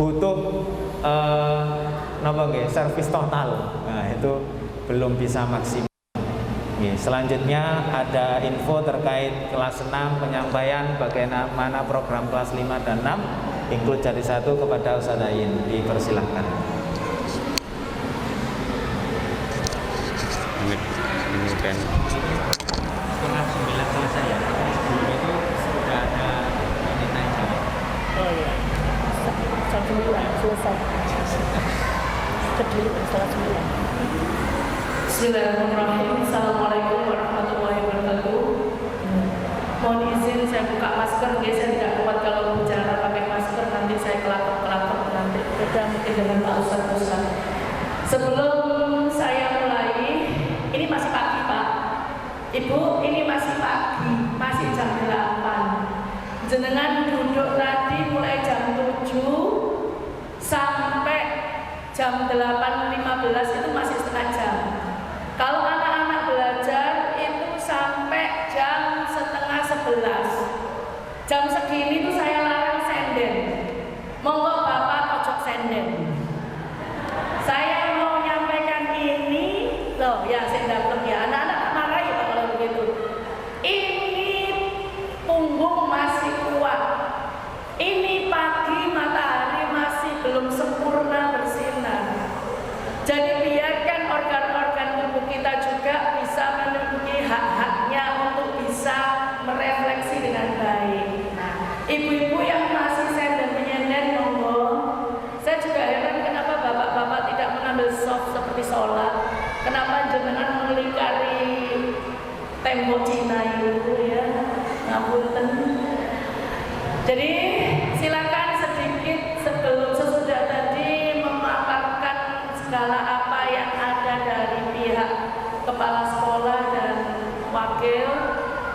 butuh servis total. Nah, itu belum bisa maksimal. Selanjutnya ada info terkait kelas 6 penyampaian bagaimana program kelas 5 dan 6 include jadi 1 kepada Ustadz Ayin. Dipersilahkan. Ini kan Setengah 9 selesai ya. Sebelum itu sudah ada ini tanya. Oh iya, jam 9 selesai. Kediri setengah 9. Bismillahirrahmanirrahim. Assalamualaikum warahmatullahi wabarakatuh. Mohon izin saya buka masker, saya tidak kuat kalau bicara pakai masker, nanti saya kelakap nanti. Beda mungkin dengan Pak Ustadz. Sebelum saya mulai, ini masih pagi Pak, Ibu, ini masih pagi, masih jam 8. Jenengan duduk tadi mulai jam 7 sampai jam 8.15 itu masih setengah jam. Kalau anak-anak belajar itu sampai jam setengah 11. Jam segini tuh saya larang senden. Monggo Bapak ojok senden. Saya mau nyampaikan ini loh ya, saya dapat ya. Anak-anak marah ya Pak kalau begitu. Ini punggung masih kuat. Ini pagi matahari masih belum sempurna bersinar. Jadi biarkan organ-organ tubuh kita juga bisa memenuhi hak-haknya untuk bisa merefleksi dengan baik. Nah, ibu-ibu yang masih senden menyenden monggo. Saya juga heran kenapa bapak-bapak tidak mengambil soft seperti sholat. Kenapa jenengan melingkari tembok Cina itu ya? Ngapunten. Jadi silakan sedikit sebelum sesudah tadi memaparkan segala apa yang ada dari pihak kepala sekolah dan wakil.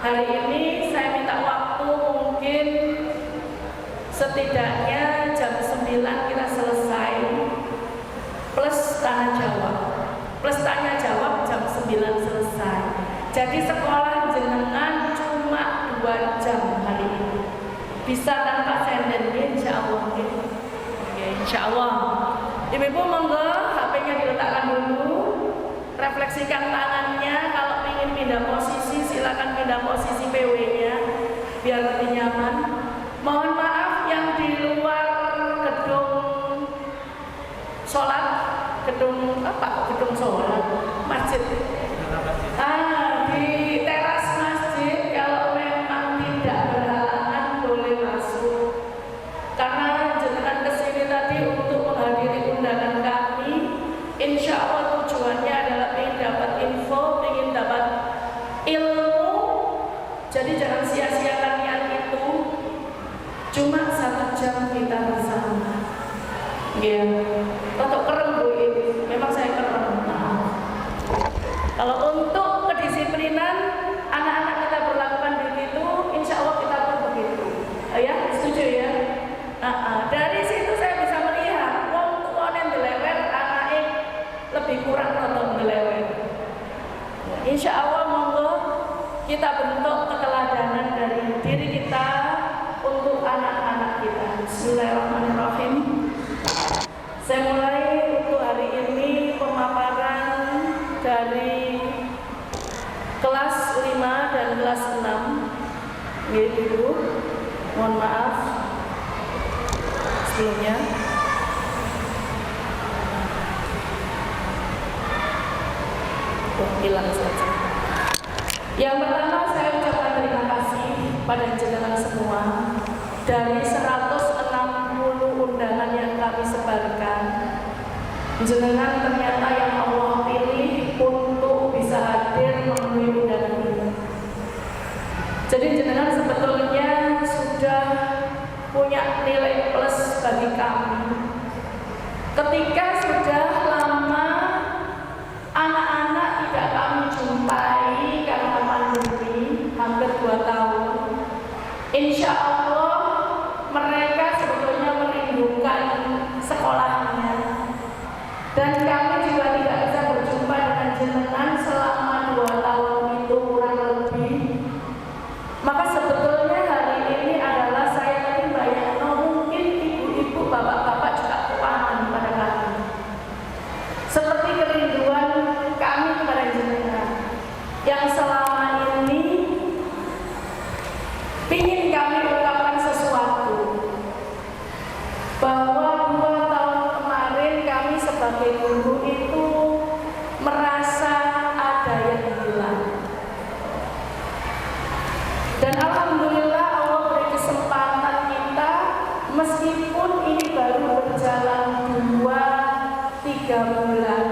Hari ini saya minta waktu mungkin setidaknya jam 9 kita selesai plus tanya jawab. Plus tanya jawab jam 9 selesai. Jadi sekolah jenengan cuma 2 jam hari ini. Bisa tanpa senden, insya Allah. Insya Allah. Ibu-ibu monggo HP-nya diletakkan dulu. Refleksikan tangannya. Kalau ingin pindah posisi, silakan pindah posisi PW-nya biar lebih nyaman. Mohon maaf yang di luar gedung sholat, gedung apa? Gedung sholat, masjid. Di teras masjid kalau memang tidak berhalangan boleh masuk. Karena jenengan kesini tadi untuk menghadiri undangan kami, insya Allah tujuannya adalah ingin dapat info, ingin dapat ilmu. Jadi jangan sia-siakan niat itu. Cuma 1 jam jam kita bersama. Ya, untuk keren Bu ini, memang saya keren. Kalau untuk kedisiplinan anak-anak kita berlakukan begitu, insya Allah kita pun begitu. Ya, setuju ya? Dari situ saya bisa melihat wong tua yang delewer, anaknya lebih kurang atau delewer. Insya Allah monggo kita bentuk keteladanan dari diri kita untuk anak-anak kita. Bismillahirrahmanirrahim. Saya mulai untuk hari ini pemaparan dari kelas 5 dan kelas 6. Gitu. Mohon maaf sebelumnya. Hilang saja. Yang pertama saya ucapkan terima kasih pada jenengan semua. Dari 160 undangan yang kami sebarkan, jenengan ternyata yang Allah pilih untuk bisa hadir memenuhi undangan ini. Jadi jenengan sebetulnya sudah punya nilai plus bagi kami. Ketika sudah lama anak-anak tidak kami jumpai karena pandemi hampir 2 tahun, insya Allah mereka sebetulnya merindukan sekolahnya, dan kami juga tidak bisa berjumpa dengan jenengan selama 2 tahun itu kurang lebih. Maka sebetulnya hari ini adalah saya yakin banyak mungkin ibu-ibu, bapak-bapak juga keuangan pada kami, seperti kerinduan kami kepada jenengan yang selama ini ingin kami ungkapkan sesuatu, bahwa 2 tahun kemarin kami sebagai guru itu merasa ada yang hilang. Dan alhamdulillah Allah beri kesempatan kita, meskipun ini baru berjalan 2-3 bulan,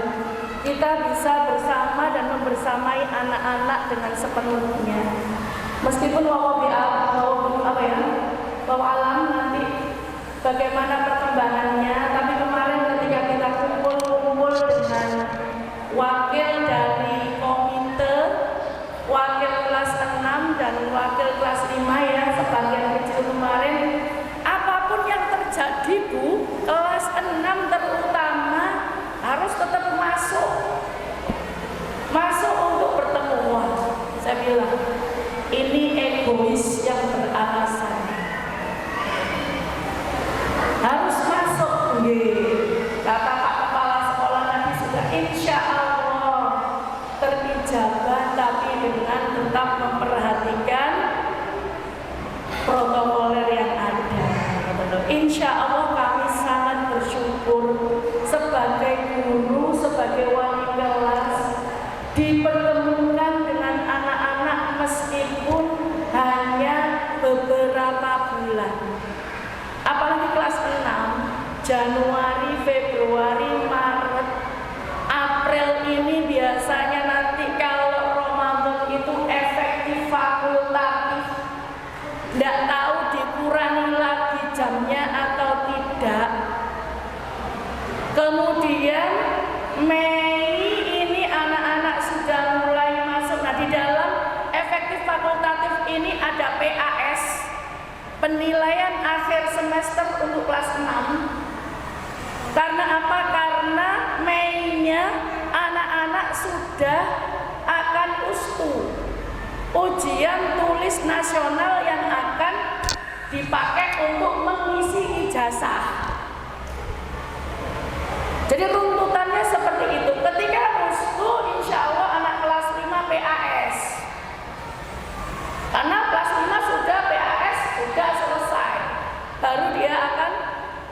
kita bisa bersama dan membersamai anak-anak dengan sepenuhnya. Meskipun bahwa alam nanti bagaimana perkembangannya, tapi kemarin ketika kita kumpul dengan wakil dari komite, wakil kelas 6 dan wakil kelas 5 ya, sebagian kecil kemarin, apapun yang terjadi Bu, kelas 6 terutama harus tetap masuk untuk bertemu. Wah, saya bilang ini egois yang beralasan, harus masuk. Kata Pak Kepala Sekolah tadi sudah insya Allah terijabah, tapi dengan tetap memperhatikan protokoler yang ada. Insya Allah kami sangat bersyukur sebagai guru, sebagai wali kelas, dipertemukan dengan anak-anak meskipun hanya beberapa bulan. Apalagi kelas 6, Januari, Februari, Maret, April ini biasanya nanti kalau Ramadan itu efektif fakultatif, tidak tahu dikurangi lagi jamnya atau tidak. Kemudian Mei ini anak-anak sudah mulai masuk. Nah, di dalam efektif fakultatif ini ada PAS, penilaian akhir semester untuk kelas 6. Karena apa? Karena Mei-nya anak-anak sudah akan ujian tulis nasional yang akan dipakai untuk mengisi ijazah. Jadi runtutannya seperti itu. Ketika USTU, insya Allah anak kelas 5 PAS. Karena kelas 5 sudah PAS, sudah selesai, baru dia akan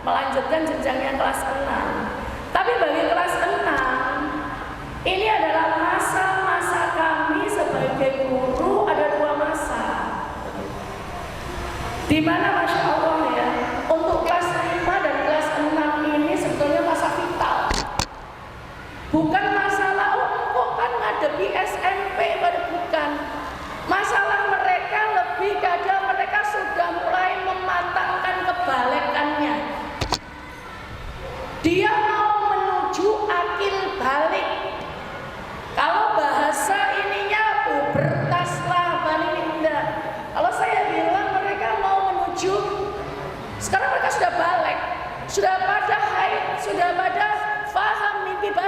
melanjutkan jenjangnya kelas 6. Tapi bagi kelas 6, ini adalah masa-masa kami sebagai guru, ada 2 masa, di mana Masya Allah ya, untuk kelas 5 dan kelas 6 ini sebetulnya masa vital. Bukan masalah kok kan ngadepi SMP, bukan. Masalah mereka lebih kadang mereka sudah mulai mematangkan kebalekan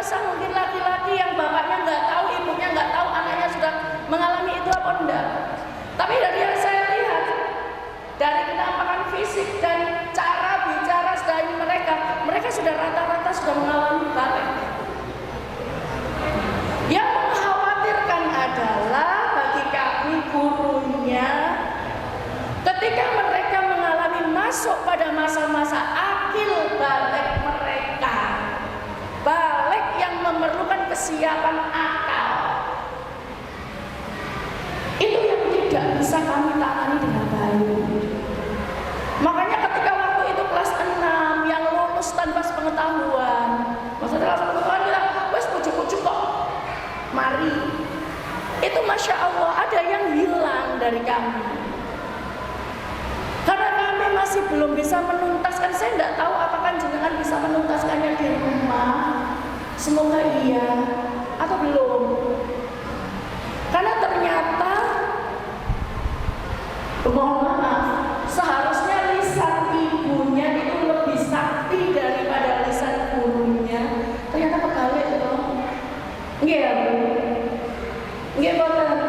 dewasa, mungkin laki-laki yang bapaknya nggak tahu, ibunya nggak tahu, anaknya sudah mengalami itu apa enggak. Tapi dari yang saya lihat, dari penampakan fisik dan cara bicara dari mereka sudah rata-rata sudah mengalami balik. Yang mengkhawatirkan adalah bagi kami gurunya, ketika mereka mengalami masuk pada masa-masa akil balik mereka, balik yang memerlukan kesiapan akal, itu yang tidak bisa kami tangani dengan baik. Makanya ketika waktu itu kelas 6 yang lulus tanpa pengetahuan, maksudnya kelas pengetahuan kita wes pucuk-pucuk kok, mari. Itu Masya Allah ada yang hilang dari kami. Karena kami masih belum bisa menuntaskan. Saya tidak tahu apakah jenengan bisa menuntaskannya di rumah. Semoga iya atau belum. Karena ternyata, mohon maaf, seharusnya lisan ibunya itu lebih sakti daripada lisan gurunya. Ternyata kebalik loh. Nggih ya Bu. Nggih boten.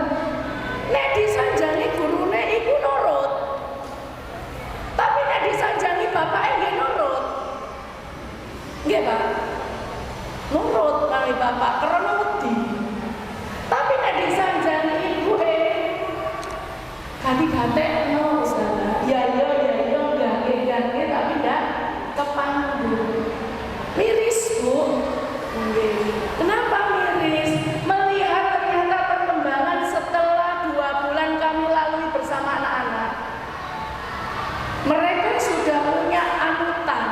Nek disanjangi gurune iku nurut. Tapi nek disanjangi bapake nggih nurut. Nggih, Pak. Nurut kali bapak karena wedi. Tapi nek disanjangi ibuke ganti-gantekno Ustaz. Ya gage tapi ndak kepanggung. Miris, Bu. Nggih. Kenapa miris? Melihat ternyata perkembangan setelah 2 bulan kami lalui bersama anak-anak. Mereka sudah punya anutan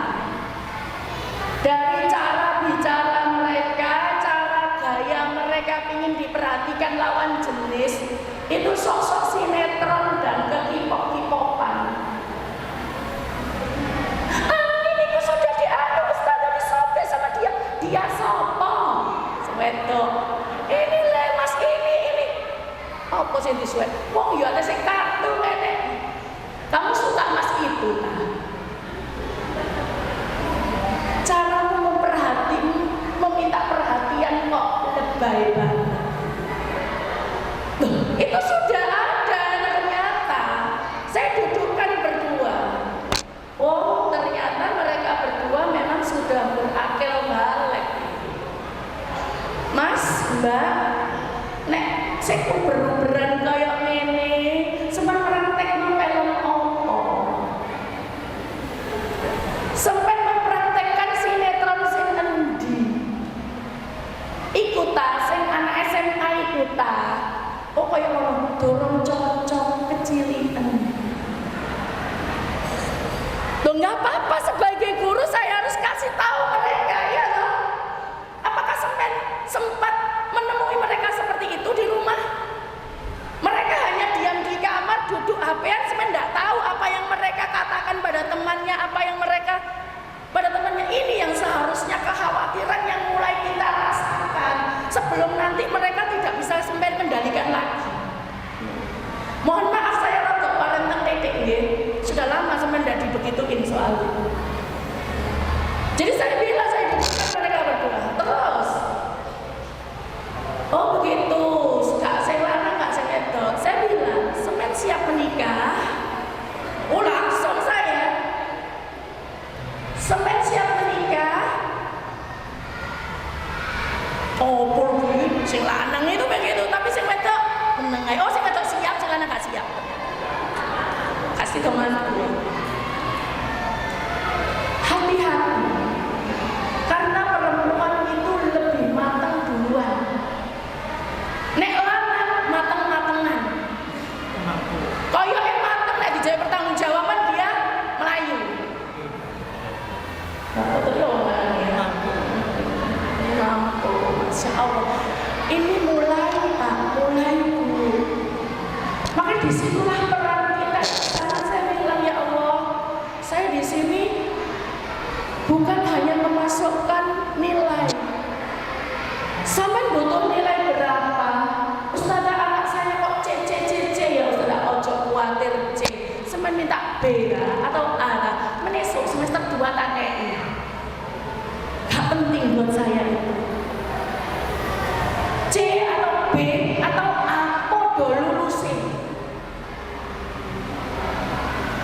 dari cara bicara mereka, cara gaya mereka ingin diperhatikan lawan jenis. Itu sosok sinetron dan kekipok-kipokan. Ini ku sudah dianu Ustaz, disobek sama dia. Dia sopo? Wedok. Ini le Mas ini. Apa sing disuwek? Wong ya ana sing kartu nenek. Kamu suka Mas itu kan? Caramu meminta perhatian kok lebay banget. Itu sudah ada ternyata. Saya dudukkan berdua. Oh, ternyata mereka berdua memang sudah berakil balik. Mas, Mbak, nek sik uber-uberan kaya ngene, sempat praktekno film opo? Sampai mempraktekkan sinetron sing endi? Iku ta sing anak SMA iku ta. Oh kaya ngono, dorong cocok kecilian. Loh nggak apa-apa, sebagai guru saya harus kasih tahu mereka ya loh. Apakah sempat menemui mereka seperti itu di rumah? Mereka hanya diam di kamar, duduk HP-an, semen tidak tahu apa yang mereka katakan pada temannya, apa yang mereka pada temannya. Ini yang seharusnya kekhawatiran yang mulai kita rasakan sebelum nanti mereka tidak bisa sampai kendalikan lagi. Mohon maaf saya rada parenteng titik nggih. Sudah lama sampean ndak dibegituin soal itu. Jadi saya bilang saya dudukkan mereka berdua. Terus oh begitu, gak sing lanang gak sing wedok. Saya bilang, sampean siap menikah? Oh langsung saya. Sampean siap menikah? Oh pulih, sing lanang itu begitu, tapi sing wedok meneng ae. Oh sing wedok siap, sing lanang gak siap. Kasih temanku. Hati-hati. Karena perempuan itu lebih matang duluan. Nek lanang mateng-matengan. Kaya mateng nek dijawab pertanggungjawaban dia melayu. Mampu, Masya Allah. Ini mulai Pak, mulai dulu. Maka disitulah peran kita. Karena saya bilang ya Allah, saya di sini bukan hanya memasukkan nilai. Sampai butuh nilai berapa? Ustazah anak saya kok C ya Ustazah, ojo khawatir C. Sampai minta B atau A, menisuk semester 2 tak kayak gak penting buat saya itu. C.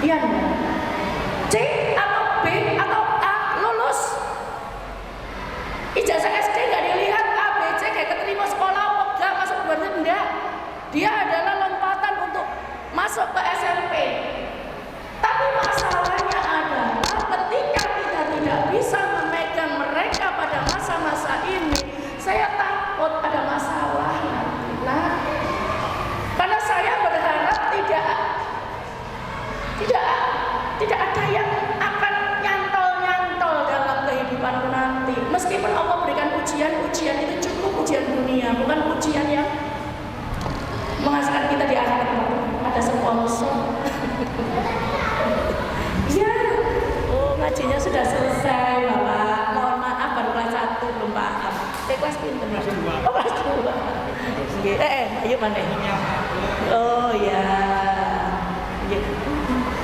Iya enggak? C atau B atau A lulus. Ijazah SD nggak dilihat A, B, C kayak keterima sekolah enggak masuk berarti enggak. Dia adalah lompatan untuk masuk ke SMP. Tapi masalahnya adalah ketika kita tidak bisa memegang mereka pada masa-masa ini, saya takut ada masalah nanti. Nah, karena saya berharap tidak ada yang akan nyantol-nyantol dalam kehidupan nanti. Meskipun Allah berikan ujian itu cukup ujian dunia, bukan ujian yang menghasilkan kita di akhirat. Ada sponsor. Ya, oh ngajinya sudah selesai, Bapak. Mohon maaf baru kelas 1 belum paham. Kelas pinter nih. Oh, kelas 2. Ayo mana? Oh ya.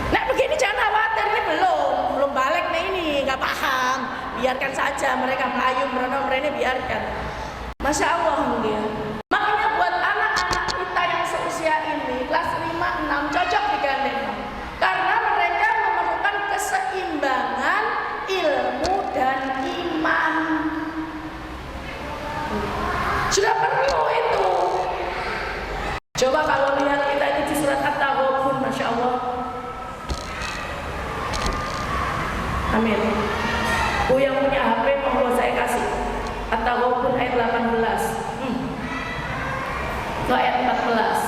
Nah begini jangan khawatir, ini belum balik nih ini, nggak paham. Biarkan saja mereka melayu mereka biarkan. Masya Allah dia. Makanya buat anak-anak kita yang seusia ini kelas 5, 6 cocok digandeng. Karena mereka memerlukan keseimbangan ilmu dan iman. Sudah perlu itu. Coba kalau lihat kita itu di surat At-Taghabun, Masya Allah. Amin. Bu yang punya HP monggo saya kasih. At-Taghabun ayat 18. Ke ayat 14.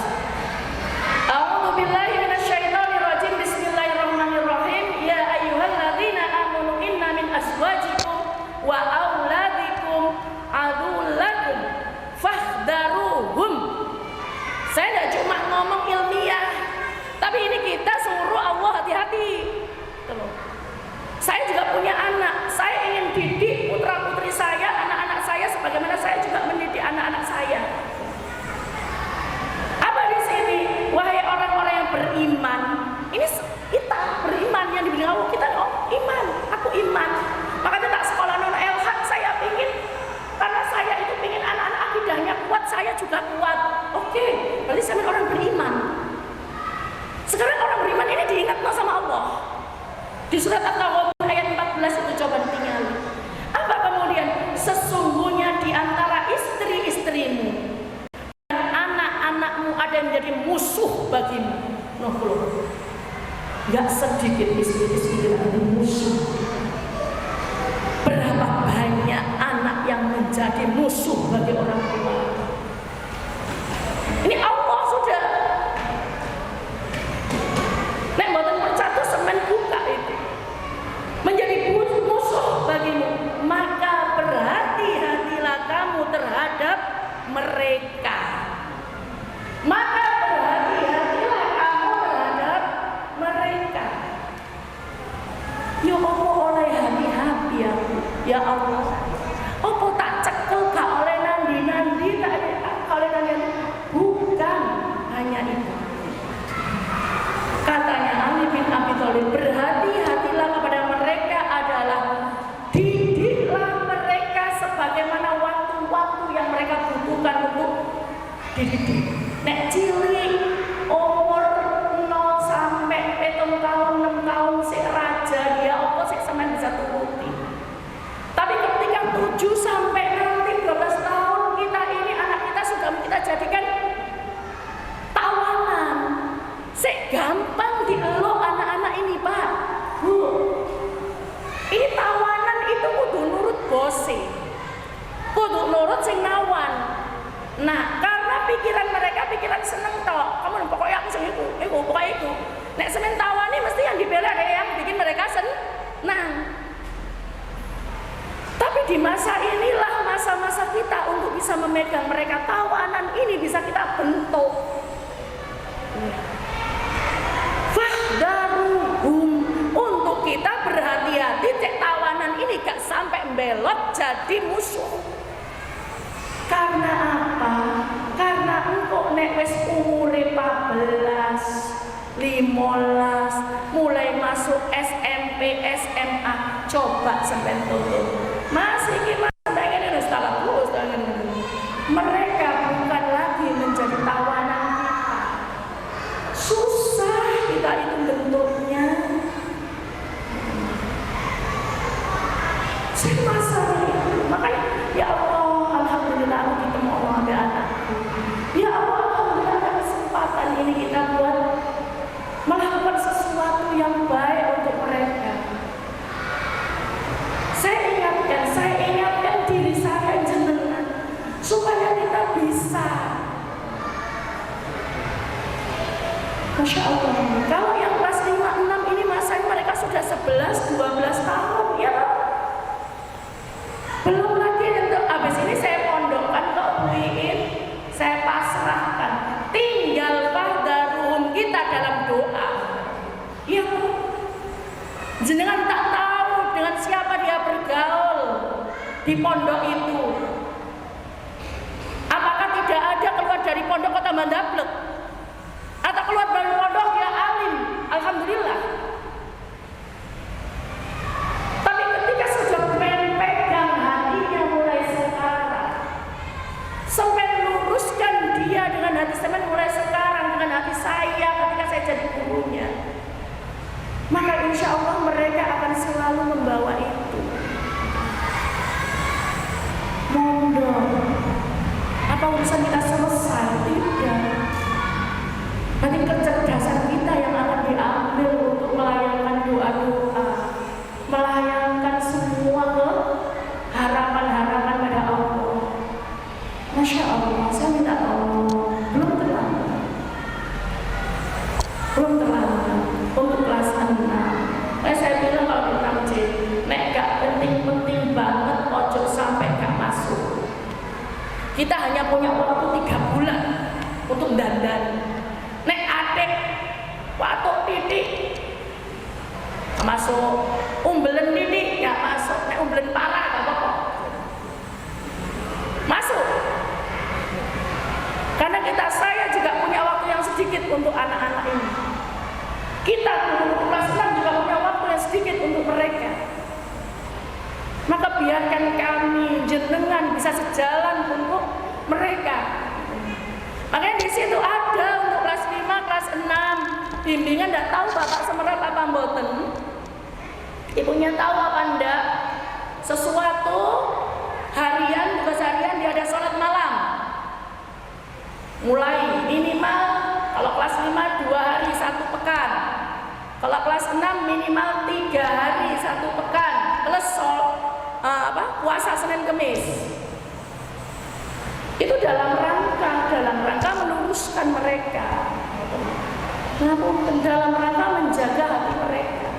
A'udzu billahi minasyaitonir rajim. Bismillahirrahmanirrahim. Ya ayyuhalladzina amanu inna min azwajikum wa auladikum aduwwun lakum fahdharuhum. Saya tidak cuma ngomong ilmiah, tapi ini kita suruh Allah hati-hati. Saya juga punya anak, saya ingin didik putra-putri saya, anak-anak saya, sebagaimana saya juga mendidik anak-anak saya. Apa di sini? Wahai orang-orang yang beriman, ini kita beriman yang dibilang Allah, kita iman, aku iman. Makanya tak sekolah non LH saya ingin, karena saya itu ingin anak-anak akidahnya kuat, saya juga kuat. Oke, berarti saya orang beriman. Sekarang orang beriman ini diingat sama Allah. Di surat At-Taghabun ayat 14 itu coba tinggal. Apa kemudian? Sesungguhnya di antara istri-istrimu dan anak-anakmu ada yang menjadi musuh bagimu. Gak sedikit istri-istri yang menjadi musuh. Berapa banyak anak yang menjadi musuh bagi orang tua. Ini Allah sudah. Nek mboten percaya semen buka itu menjadi musuh bagimu, maka berhati-hatilah kamu terhadap mereka. Maka berhati-hatilah kamu terhadap mereka. Ya Allah, oleh hati-hati ya Allah. Apa tak cekel gak oleh nandi-nandi, tak oleh nandi. Bukan hanya itu. Katanya Ali bin Abi Thalib, berhati-hatilah kepada mereka adalah didiklah mereka sebagaimana waktu-waktu yang mereka butuhkan untuk dididik. Nek cilik umur 0 sampai 7 tahun 6 tahun si raja dia apa sih sampean bisa turuti. Tapi ketika 7 sampai nanti 12 tahun kita ini anak kita sudah kita jadikan tawanan. Sik gampang dielok anak-anak ini, Pak. Bu. Ini tawanan itu kudu nurut bose. Kudu nurut sing nawan. Nah, karena pikiran mereka pikiran seneng tok. Kamu pokoknya aku sing iku pokoknya iku. Nek semen tawani mesti yang dibela ada yang bikin mereka senang. Tapi di masa inilah masa-masa kita untuk bisa memegang mereka. Tawanan ini bisa kita bentuk. Fahdaruhum, untuk kita berhati-hati cek tawanan ini gak sampai belot jadi musuh. Karena apa? Karena engkau nek wis umure 14, 15, mulai masuk SMP, SMA, coba sampai tutup. Masih gimana? Pengen harus talak. Mereka bukan lagi menjadi tawanan kita. Masya Allah. Kalau yang kelas 5, 6 ini masanya mereka sudah 11, 12 tahun ya. Belum lagi untuk habis ini saya pondokkan ke UIN, saya pasrahkan. Tinggal fahdaruhum kita dalam doa. Ya, jenengan tak tahu dengan siapa dia bergaul di pondok itu. Apakah tidak ada keluar dari pondok kota Mandablek? Atau keluar dari pondok dia alim? Alhamdulillah. Tapi ketika sudah pegang hatinya mulai sekarang, sampai luruskan dia dengan hati semen mulai sekarang dengan hati saya ketika saya jadi gurunya, maka insya Allah mereka akan selalu membawa itu. Mondok, apa urusan kita selesai? Tidak. Nanti kecerdasan kita yang akan diambil untuk melayangkan doa-doa, melayangkan semua ke harapan-harapan pada Allah. Masya Allah, saya minta tolong, belum terlambat untuk kelas 6. Saya bilang kalau kita nek gak penting-penting banget, ojo sampai gak masuk. Kita hanya punya waktu 3 bulan untuk dandan. Nek adek waktu titik masuk, umbelen titik gak masuk, nek umbelen parah gak apa-apa masuk. Karena saya juga punya waktu yang sedikit untuk anak-anak ini. Kita guru kelas 6 juga punya waktu yang sedikit untuk mereka. Maka biarkan kami jenengan bisa sejalan untuk mereka. Makanya di situ ada untuk kelas 5, kelas 6 bimbingan. Tidak tahu Bapak semerap apa mboten, ibunya tahu apa enggak, sesuatu harian, tugas harian dia ada sholat malam. Mulai minimal kalau kelas 5 2 hari 1 pekan, kalau kelas 6 minimal 3 hari 1 pekan plus puasa Senin Kemis. Itu dalam rangka meluruskan mereka, dalam rangka menjaga hati mereka.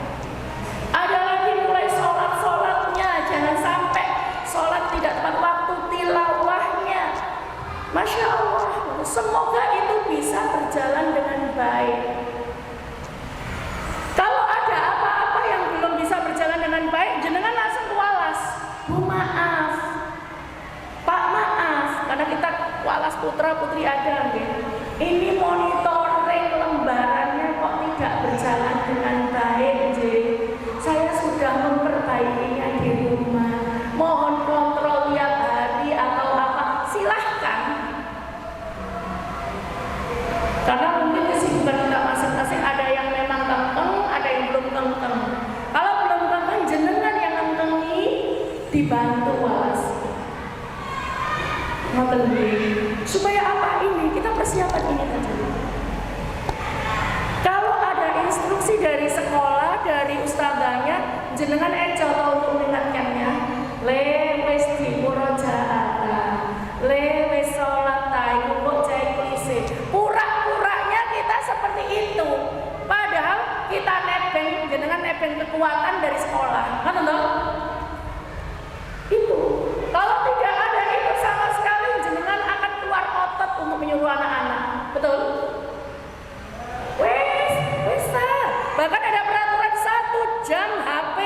Ada lagi mulai sholatnya, jangan sampai sholat tidak tepat waktu, tilawahnya. Masya Allah, semoga itu bisa berjalan dengan baik. Kalau ada apa-apa yang belum bisa berjalan dengan baik, jenengan langsung walas. Bu maaf, Pak maaf, karena kita walas putra putri ada gitu. Ini monitoring lembarannya kok tidak berjalan dengan baik, J. Saya sudah memperbaikinya di rumah. Mohon kontrol tiap hari atau apa, silahkan. Karena mungkin kesibukan kita masing-masing, ada yang memang kenteng, ada yang belum kenteng. Kalau belum kenteng, jenengan yang kentengi, dibantu walas. Supaya apa ini? Kita persiapan ini saja. Kalau ada instruksi dari sekolah, dari ustadzanya, jenengan coba untuk mengingatkannya. Wis di murojaah, wis sholat ta'iku kok cek klise. Pura-puranya kita seperti itu. Padahal kita nebeng, jenengan nebeng kekuatan dari sekolah. Kan toh? Itu. Kalau tidak ada itu sama sekali, jenengan akan keluar otot untuk menyuruh anak-anak. Betul? Wes. Bahkan ada peraturan 1 jam HP.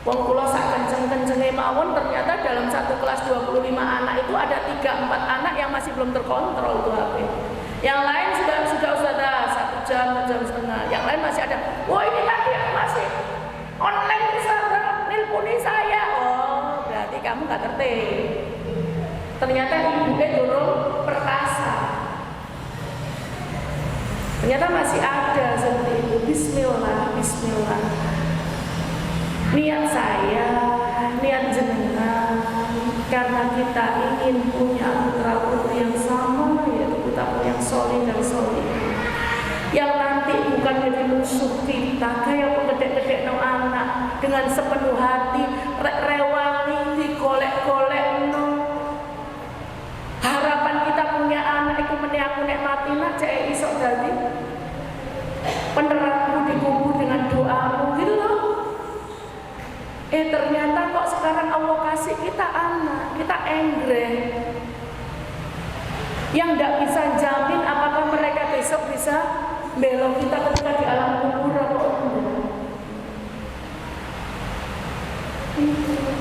Wong kula sak kenceng-kencenge mawon, ternyata dalam satu kelas 25 anak itu ada 3-4 anak yang masih belum terkontrol itu HP. Yang lain sudah Ustazah 1 jam, 1 jam setengah. Yang lain masih ada. Wah, ini tadi masih online Ustazah, nelponi saya. Oh, berarti kamu nggak ngerti. Ternyata ibunya durung perkasa. Ternyata masih ada seperti itu. Bismillah. Niat saya, niat jenengan, karena kita ingin punya putra putri yang sama, yaitu putra putri yang soleh dan soleh, yang nanti bukan menjadi musuh kita, kayak penggedek-gedek no anak dengan sepenuh hati, rewali digolek-golek no. Harapan kita punya anak itu meniaku nek mati nak cek isok terjadi? Peneranganmu dikubur dengan doamu gitu loh. Ternyata kok sekarang Allah kasih kita anak, kita enggreh yang tidak bisa jamin apakah mereka besok bisa belok kita ketika di alam kubur atau enggak.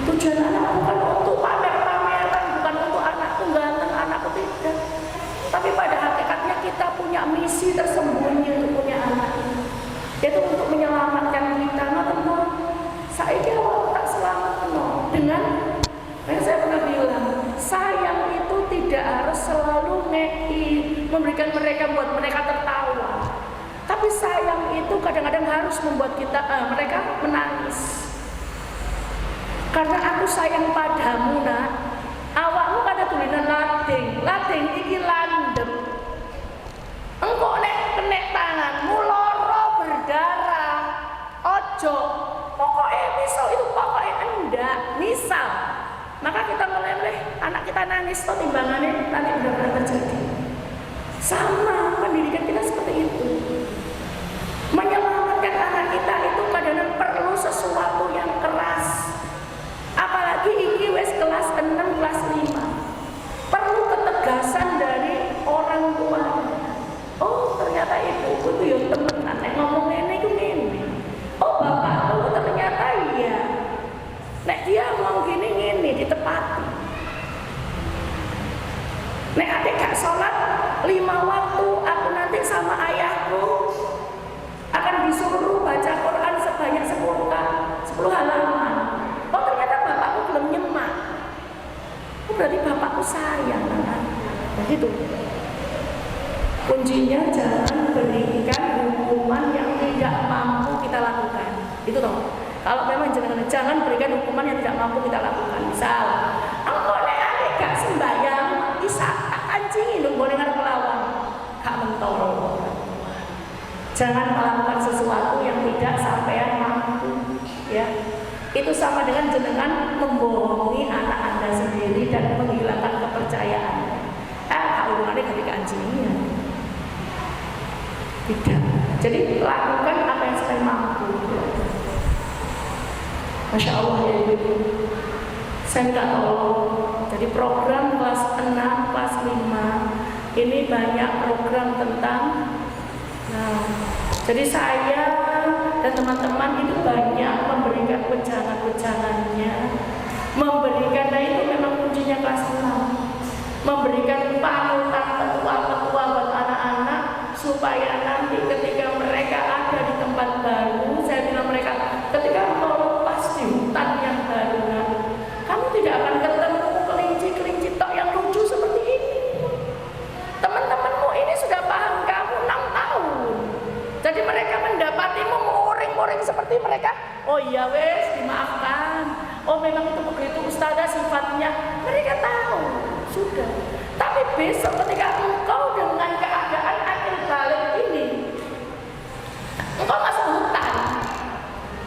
Tujuan anak bukan untuk pamer-pameran, bukan untuk anakku ganteng, anakku tidak. Tapi pada hakikatnya kita punya misi tersembunyi untuk punya anak ini, yaitu untuk menyelamatkan kita. Teman, saya awal tak selamat dengan yang saya pernah bilang, sayang itu tidak harus selalu memberikan mereka buat mereka tertawa. Tapi sayang itu kadang-kadang harus membuat mereka menangis. Karena aku sayang padamu nak, awakmu kada tulinan lading iki landep. Engkau nek kenek tanganmu loro berdarah, ojo. Pokoknya misal itu pokoknya enggak, misal. Maka kita meleleh, anak kita nangis, toh timbangannya nanti benar-benar terjadi. Sama pendidikan kita seperti itu. Menyelamatkan anak kita itu kadang-kadang perlu sesuatu yang keras. Apalagi ini wes kelas 6, kelas 5. Perlu ketegasan dari orang tua. Oh ternyata ibu itu ya temenan, ngomong ini itu ini. Oh bapak itu ternyata iya. Nek dia ngomong gini ditepati. Nek adik gak sholat 5 waktu, aku nanti sama ayahku akan disuruh baca Quran sebanyak 10 halaman. Oh ternyata bapakku belum nyemak. Oh berarti bapakku sayang kan? Begitu. Kuncinya jangan berikan hukuman yang tidak mampu kita lakukan. Itu toh. Kalau memang jangan berikan hukuman yang tidak mampu kita lakukan. Misal, engkau nek adik gak sembahyang, bisa tak kancingin dong dengan melawan. Gak mentol. Jangan melakukan sesuatu yang tidak sampean mampu. Ya. Itu sama dengan jenengan membohongi anak Anda sendiri dan menghilangkan kepercayaan. Hubungannya ketika anjingnya tidak. Jadi lakukan apa yang saya mampu. Masya Allah ya ibu. Saya minta tolong. Jadi program kelas 6, kelas 5 ini banyak program tentang. Jadi saya dan teman-teman itu banyak memberikan wejangan-wejangannya, memberikan, nah itu memang kuncinya kelas 6, memberikan panutan petua-petua buat anak-anak supaya nanti ketika mereka ada di tempat baru, saya bilang mereka ketika mau lepas di hutan yang baru, kamu tidak akan ketemu kelinci-kelinci tok yang lucu seperti ini. Teman-temanmu ini sudah paham kamu 6 tahun. Jadi mereka mendapatimu muring-muring seperti mereka. Oh iya wes, dimaafkan. Oh memang itu begitu ustazah sifatnya. Mereka tahu, sudah. Tapi besok ketika engkau dengan keadaan akhir balik ini, engkau masuk hutan,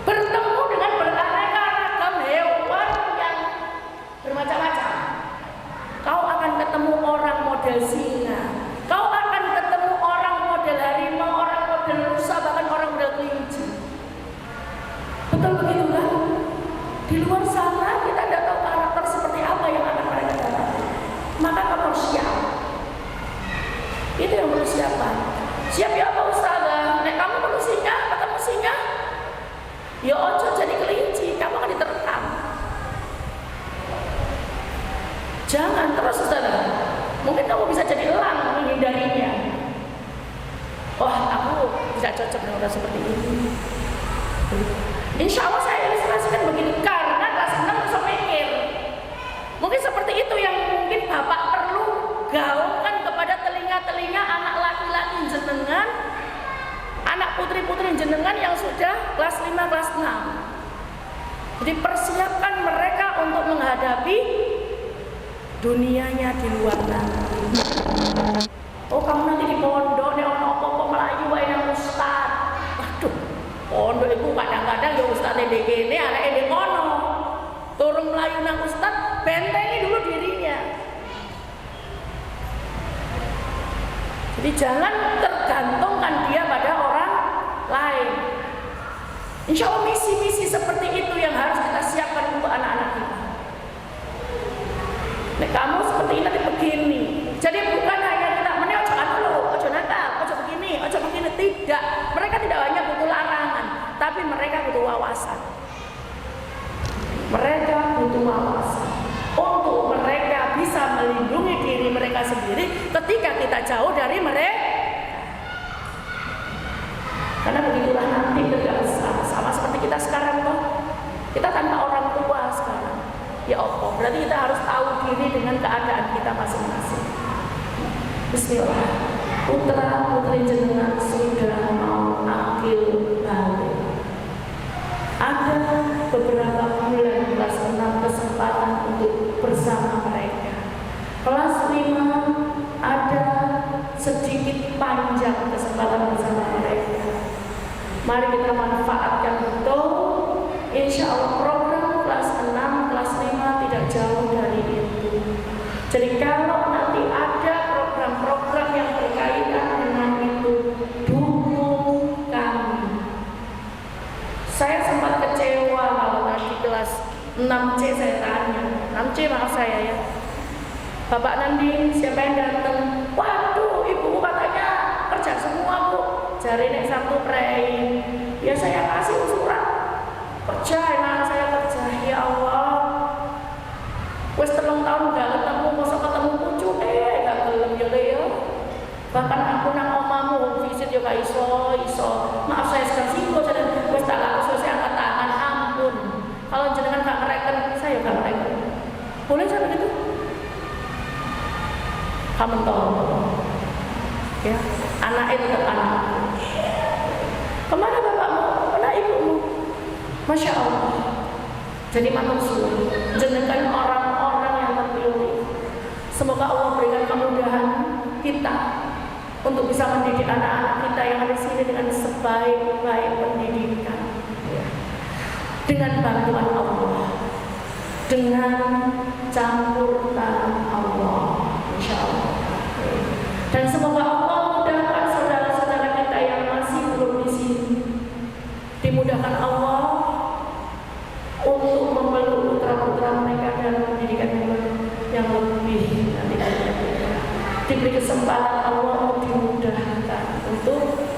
bertemu dengan beraneka ragam hewan yang bermacam-macam. Kau akan ketemu orang model singa. Kau akan ketemu orang model harimau, orang model rusa, bahkan orang model kelinci. Betul begitu kan? Di luar sana kita tidak tahu karakter seperti apa yang akan mereka dapati. Maka kamu harus siap. Itu yang perlu siapa? Siap ya Pak Ustazah. Nek kamu perlu singa, ketemu singa, ya ojo jadi kelinci, kamu akan diterkam. Jangan terus Ustazah. Mungkin kamu bisa jadi elang menghindarinya. Wah, aku tidak cocok dengan orang seperti ini. Insya Allah saya ilustrasikan begini karena kelas 6 bisa mikir. Mungkin seperti itu yang mungkin Bapak perlu gaungkan kepada telinga-telinga anak laki-laki jenengan, anak putri-putri jenengan yang sudah kelas 5, kelas 6. Jadi persiapkan mereka untuk menghadapi dunianya di luar nanti. Oh kamu nanti di pondok nih ono apa melayu wae nang ustaz. Waduh, pondok itu kadang-kadang ya ustaz ndek kene anake ndek kono. Turun melayu nang ustaz, bentengi dulu dirinya. Jadi jangan tergantung lain. Insya Allah misi-misi seperti itu yang harus kita siapkan untuk anak-anak kita. Nek kamu seperti ini nanti begini. Jadi bukan hanya kita ojo anu, ojo nakal, ojo begini, tidak. Mereka tidak hanya butuh larangan, tapi mereka butuh wawasan. Mereka butuh wawasan untuk mereka bisa melindungi diri mereka sendiri ketika kita jauh dari mereka. Karena begitulah nanti terbiasa, sama seperti kita sekarang toh. Kita tanpa orang tua sekarang. Ya Allah, berarti kita harus tahu diri dengan keadaan kita masing-masing. Bismillah. Putra putri jenengan sudah mau akil balik. Ada beberapa bulan kelas 6 kesempatan untuk bersama mereka. Kelas 5 ada sedikit panjang kesempatan bersama mereka. Mari kita manfaatkan betul. Insya Allah program kelas 6, kelas 5 tidak jauh dari itu. Jadi kalau nanti ada program-program yang berkaitan dengan itu, dukung kami. Saya sempat kecewa kalau tadi kelas 6C saya tanya, 6C maaf saya ya, Bapak Nandi siapa yang datang? Waduh, ibu katanya kerja semua bu. Jari nek Sabtu prei. Ya saya kasih surat kerja, anak saya kerja. Ya Allah, wes 3 tahun gak ketemu, masa ketemu pucuk gak gelem ya ya. Bahkan aku nang omamu visit yo gak iso. Maaf saya sekarang singgung jadi wes tak laku saya angkat tangan, ampun. Kalau jenengan gak ngereken, saya gak ngereken. Boleh saya begitu? Kamu tahu ya, anak itu tetap anak. Kemana bapakmu? Kemana ibumu? Masya Allah. Jadi manusia, jenengan orang-orang yang terpilih. Semoga Allah berikan kemudahan kita untuk bisa mendidik anak-anak kita yang ada di sini dengan sebaik-baik pendidikan, dengan bantuan Allah, dengan campur tangan Allah, insya Allah. Dan semoga Allah mudahkan saudara-saudara kita yang masih belum di sini, dimudahkan Allah untuk memeluk putra-putra mereka dalam pendidikan yang lebih nanti diberi kesempatan Allah dimudahkan untuk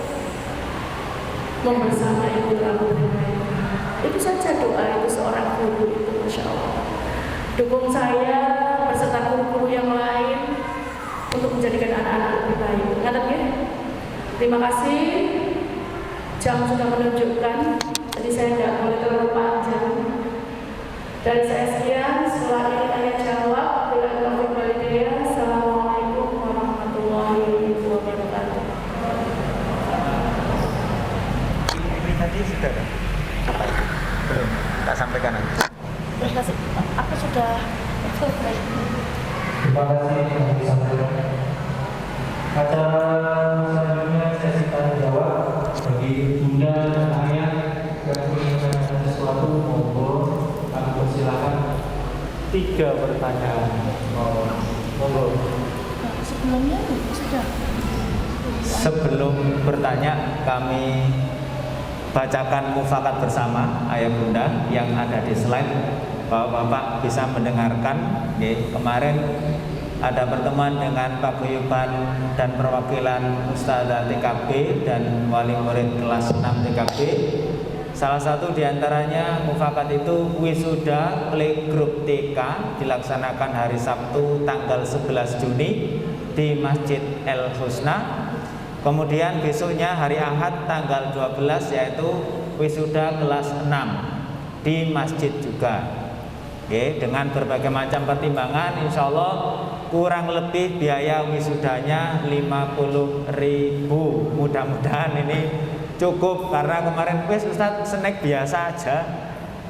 membersamai putra-putri mereka. Itu saja doa itu seorang guru itu, masya Allah. Dukung saya beserta guru-guru yang lain untuk menjadikan anak-anak lebih baik. Ingat ya? Terima kasih. Jam sudah menunjukkan, jadi saya tidak boleh terlalu panjang. Dari saya sekian, setelah ini tanya jawab. Bila taufiq wal hidayah. Assalamualaikum warahmatullahi wabarakatuh. Ini tadi sudah kan? Apa itu? Belum, tak sampaikan nanti. Terima kasih. Aku sudah selesai. Terima kasih yang disampaikan. Acara selanjutnya sesi tanya jawab bagi bunda dan ayah yang menginginkan sesuatu, monggo kami persilakan 3 pertanyaan. Monggo. Sebelumnya sudah. Sebelum bertanya, kami bacakan mufakat bersama ayah bunda yang ada di slide. Bapak-bapak bisa mendengarkan. Kemarin ada pertemuan dengan paguyuban dan perwakilan Ustadzah TKB dan wali murid kelas 6 TKB. Salah satu diantaranya mufakat itu wisuda playgroup TK dilaksanakan hari Sabtu tanggal 11 Juni di Masjid El Husna. Kemudian besoknya hari Ahad tanggal 12 yaitu wisuda kelas 6 di masjid juga. Dengan berbagai macam pertimbangan, insya Allah kurang lebih biaya wisudanya 50.000. Mudah-mudahan ini cukup karena kemarin Ustadz snack biasa aja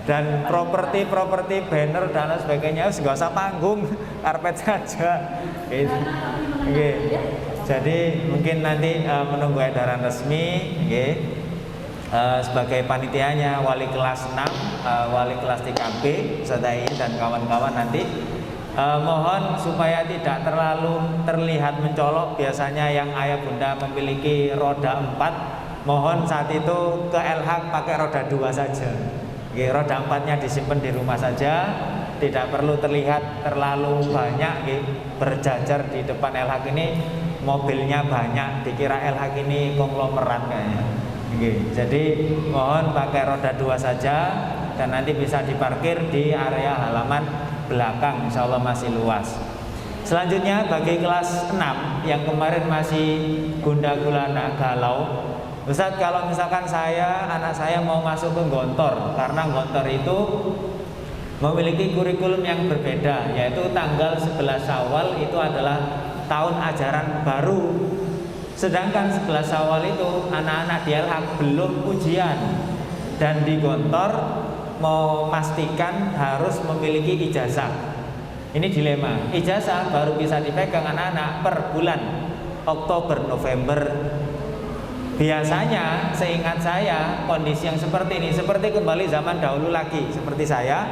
dan properti banner dan lain sebagainya nggak usah panggung, karpet saja. Jadi mungkin nanti menunggu edaran resmi. Sebagai panitianya wali kelas 6, wali kelas TKB, Ustadzah dan kawan-kawan nanti mohon supaya tidak terlalu terlihat mencolok. Biasanya yang ayah bunda memiliki roda 4 mohon saat itu ke LH pakai roda 2 saja. Oke, roda 4-nya disimpan di rumah saja, tidak perlu terlihat terlalu banyak berjajar di depan LH ini, mobilnya banyak, dikira LH ini konglomerat kayaknya. Jadi mohon pakai roda 2 saja dan nanti bisa diparkir di area halaman belakang, insya Allah masih luas. Selanjutnya bagi kelas 6 yang kemarin masih gunda gulana galau, Ustadz, kalau misalkan anak saya mau masuk ke Gontor, karena Gontor itu memiliki kurikulum yang berbeda, yaitu tanggal 11 Syawal itu adalah tahun ajaran baru. Sedangkan 11 Syawal itu anak-anak di LH belum ujian, dan di Gontor memastikan harus memiliki ijazah. Ini dilema, ijazah baru bisa dipegang anak-anak per bulan Oktober, November. Biasanya seingat saya kondisi yang seperti ini seperti kembali zaman dahulu lagi seperti saya,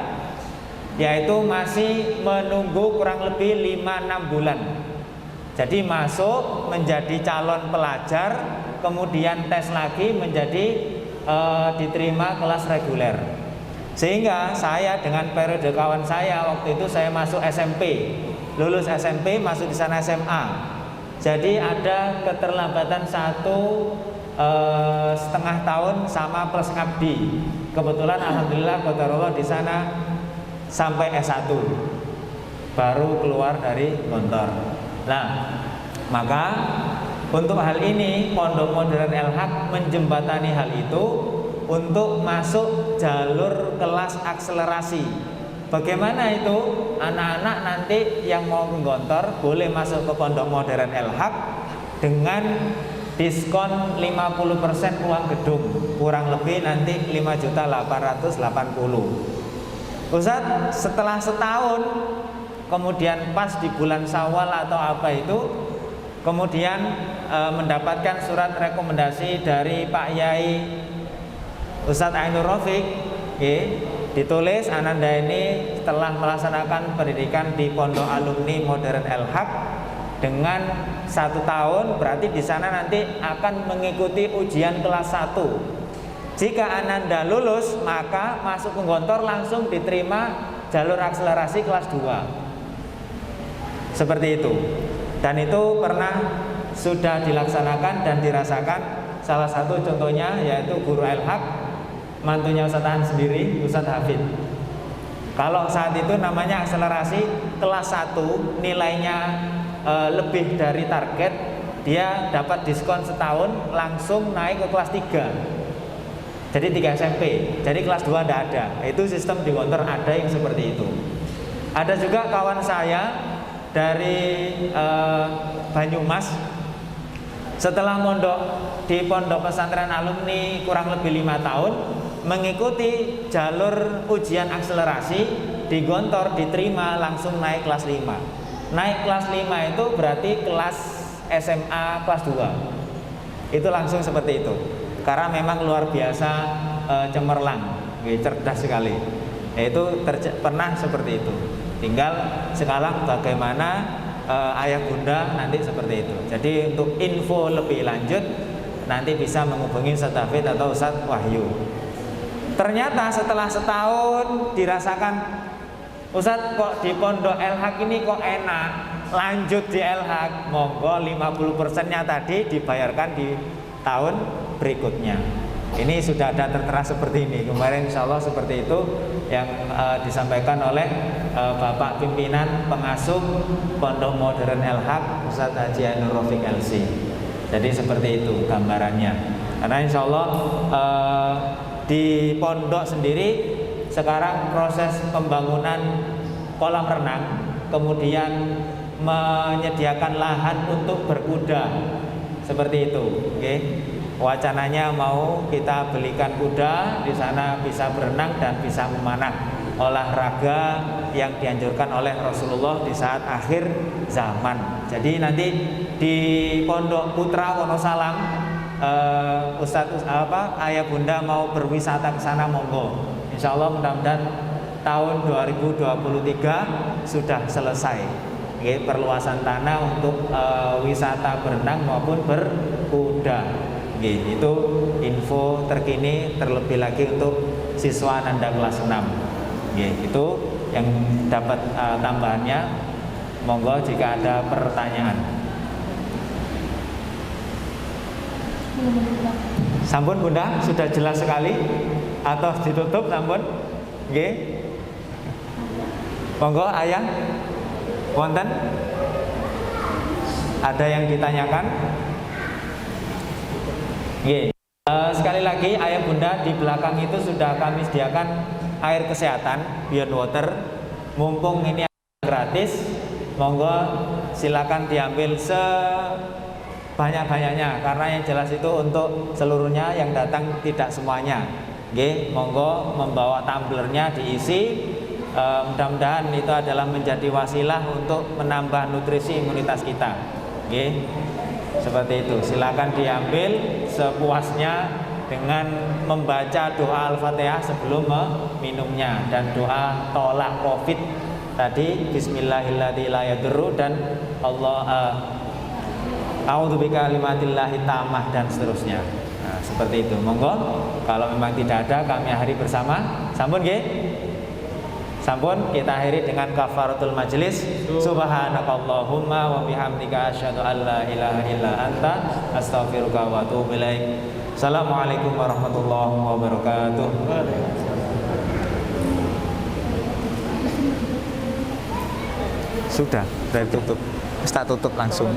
yaitu masih menunggu kurang lebih 5-6 bulan. Jadi masuk menjadi calon pelajar, kemudian tes lagi menjadi diterima kelas reguler. Sehingga saya dengan periode kawan saya waktu itu saya masuk SMP, lulus SMP masuk di sana SMA. Jadi ada keterlambatan 1,5 tahun sama plus ngabdi. Kebetulan alhamdulillah qadarullah di sana sampai S1 baru keluar dari Gontor. Nah, maka untuk hal ini Pondok Modern El-Haq menjembatani hal itu untuk masuk jalur kelas akselerasi. Bagaimana itu? Anak-anak nanti yang mau ke Gontor boleh masuk ke Pondok Modern El-Haq dengan diskon 50% uang gedung, kurang lebih nanti 5.880.000. Ustadz, setelah setahun kemudian pas di bulan Syawal atau apa itu, kemudian mendapatkan surat rekomendasi dari Pak Yai Ustadz Ainur Rafiq, ditulis Ananda ini telah melaksanakan pendidikan di Pondok Alumni Modern El-Haq dengan 1 tahun, berarti di sana nanti akan mengikuti ujian kelas 1. Jika Ananda lulus, maka masuk ke Gontor langsung diterima jalur akselerasi kelas 2. Seperti itu. Dan itu pernah sudah dilaksanakan dan dirasakan. Salah satu contohnya yaitu guru El-Haq, mantunya Ustadz Han sendiri, Ustadz Hafid. Kalau saat itu namanya akselerasi kelas 1, nilainya lebih dari target, dia dapat diskon setahun langsung naik ke kelas 3. Jadi 3 SMP. Jadi kelas 2 tidak ada. Itu sistem di Gontor ada yang seperti itu. Ada juga kawan saya dari Banyumas, setelah mondok di Pondok Pesantren Alumni kurang lebih 5 tahun, mengikuti jalur ujian akselerasi di Gontor, diterima langsung naik kelas 5. Naik kelas 5 itu berarti kelas SMA kelas 2. Itu langsung seperti itu. Karena memang luar biasa cemerlang, cerdas sekali. Itu pernah seperti itu. Tinggal sekarang bagaimana ayah bunda nanti seperti itu. Jadi untuk info lebih lanjut nanti bisa menghubungi Ustadz David atau Ustadz Wahyu. Ternyata setelah setahun dirasakan, Ustadz kok di Pondok El-Haq ini kok enak, lanjut di El-Haq, monggo 50%-nya tadi dibayarkan di tahun berikutnya. Ini sudah ada tertera seperti ini. Kemarin insya Allah seperti itu yang disampaikan oleh Bapak Pimpinan Pengasuh Pondok Modern El-Haq, Ustadz Haji Ainur Rafiq LC. Jadi seperti itu gambarannya. Karena insya Allah di pondok sendiri sekarang proses pembangunan kolam renang, kemudian menyediakan lahan untuk berkuda, seperti itu. Oke. Wacananya mau kita belikan kuda, di sana bisa berenang dan bisa memanah, olahraga yang dianjurkan oleh Rasulullah di saat akhir zaman. Jadi nanti di Pondok Putra Wonosalam, Ustadz ayah bunda mau berwisata ke sana, monggo. Insya Allah mudah-mudahan tahun 2023 sudah selesai perluasan tanah untuk wisata berenang maupun berkuda. Nggih, itu info terkini terlebih lagi untuk siswa Nanda kelas 6. Nggih, itu yang dapat tambahannya. Monggo jika ada pertanyaan. Sampun Bunda, sudah jelas sekali atau ditutup sampun? Nggih. Monggo Ayah. Wonten? Ada yang ditanyakan? Nggih. Sekali lagi Ayah Bunda, di belakang itu sudah kami sediakan air kesehatan Beyond Water. Mumpung ini gratis, monggo silakan diambil sebanyak-banyaknya, karena yang jelas itu untuk seluruhnya, yang datang tidak semuanya. Nggih, monggo membawa tumblernya diisi. Mudah-mudahan itu adalah menjadi wasilah untuk menambah nutrisi imunitas kita. Nggih. Seperti itu. Silakan diambil sepuasnya dengan membaca doa Al-Fatihah sebelum meminumnya dan doa tolak Covid tadi, bismillahirrahmanirrahim, dan Allah a'udzubika kalimatillahi tammah dan seterusnya. Nah, seperti itu. Monggo, kalau memang tidak ada kami akhiri bersama. Sampun nggih? Sampun, kita akhiri dengan kafaratul majlis. Subhanakallahumma wa bihamdika asyhadu an la ilaha illa anta astaghfiruka wa atubu ilaik. Assalamualaikum warahmatullahi wabarakatuh. Sudah tutup. Tak tutup langsung.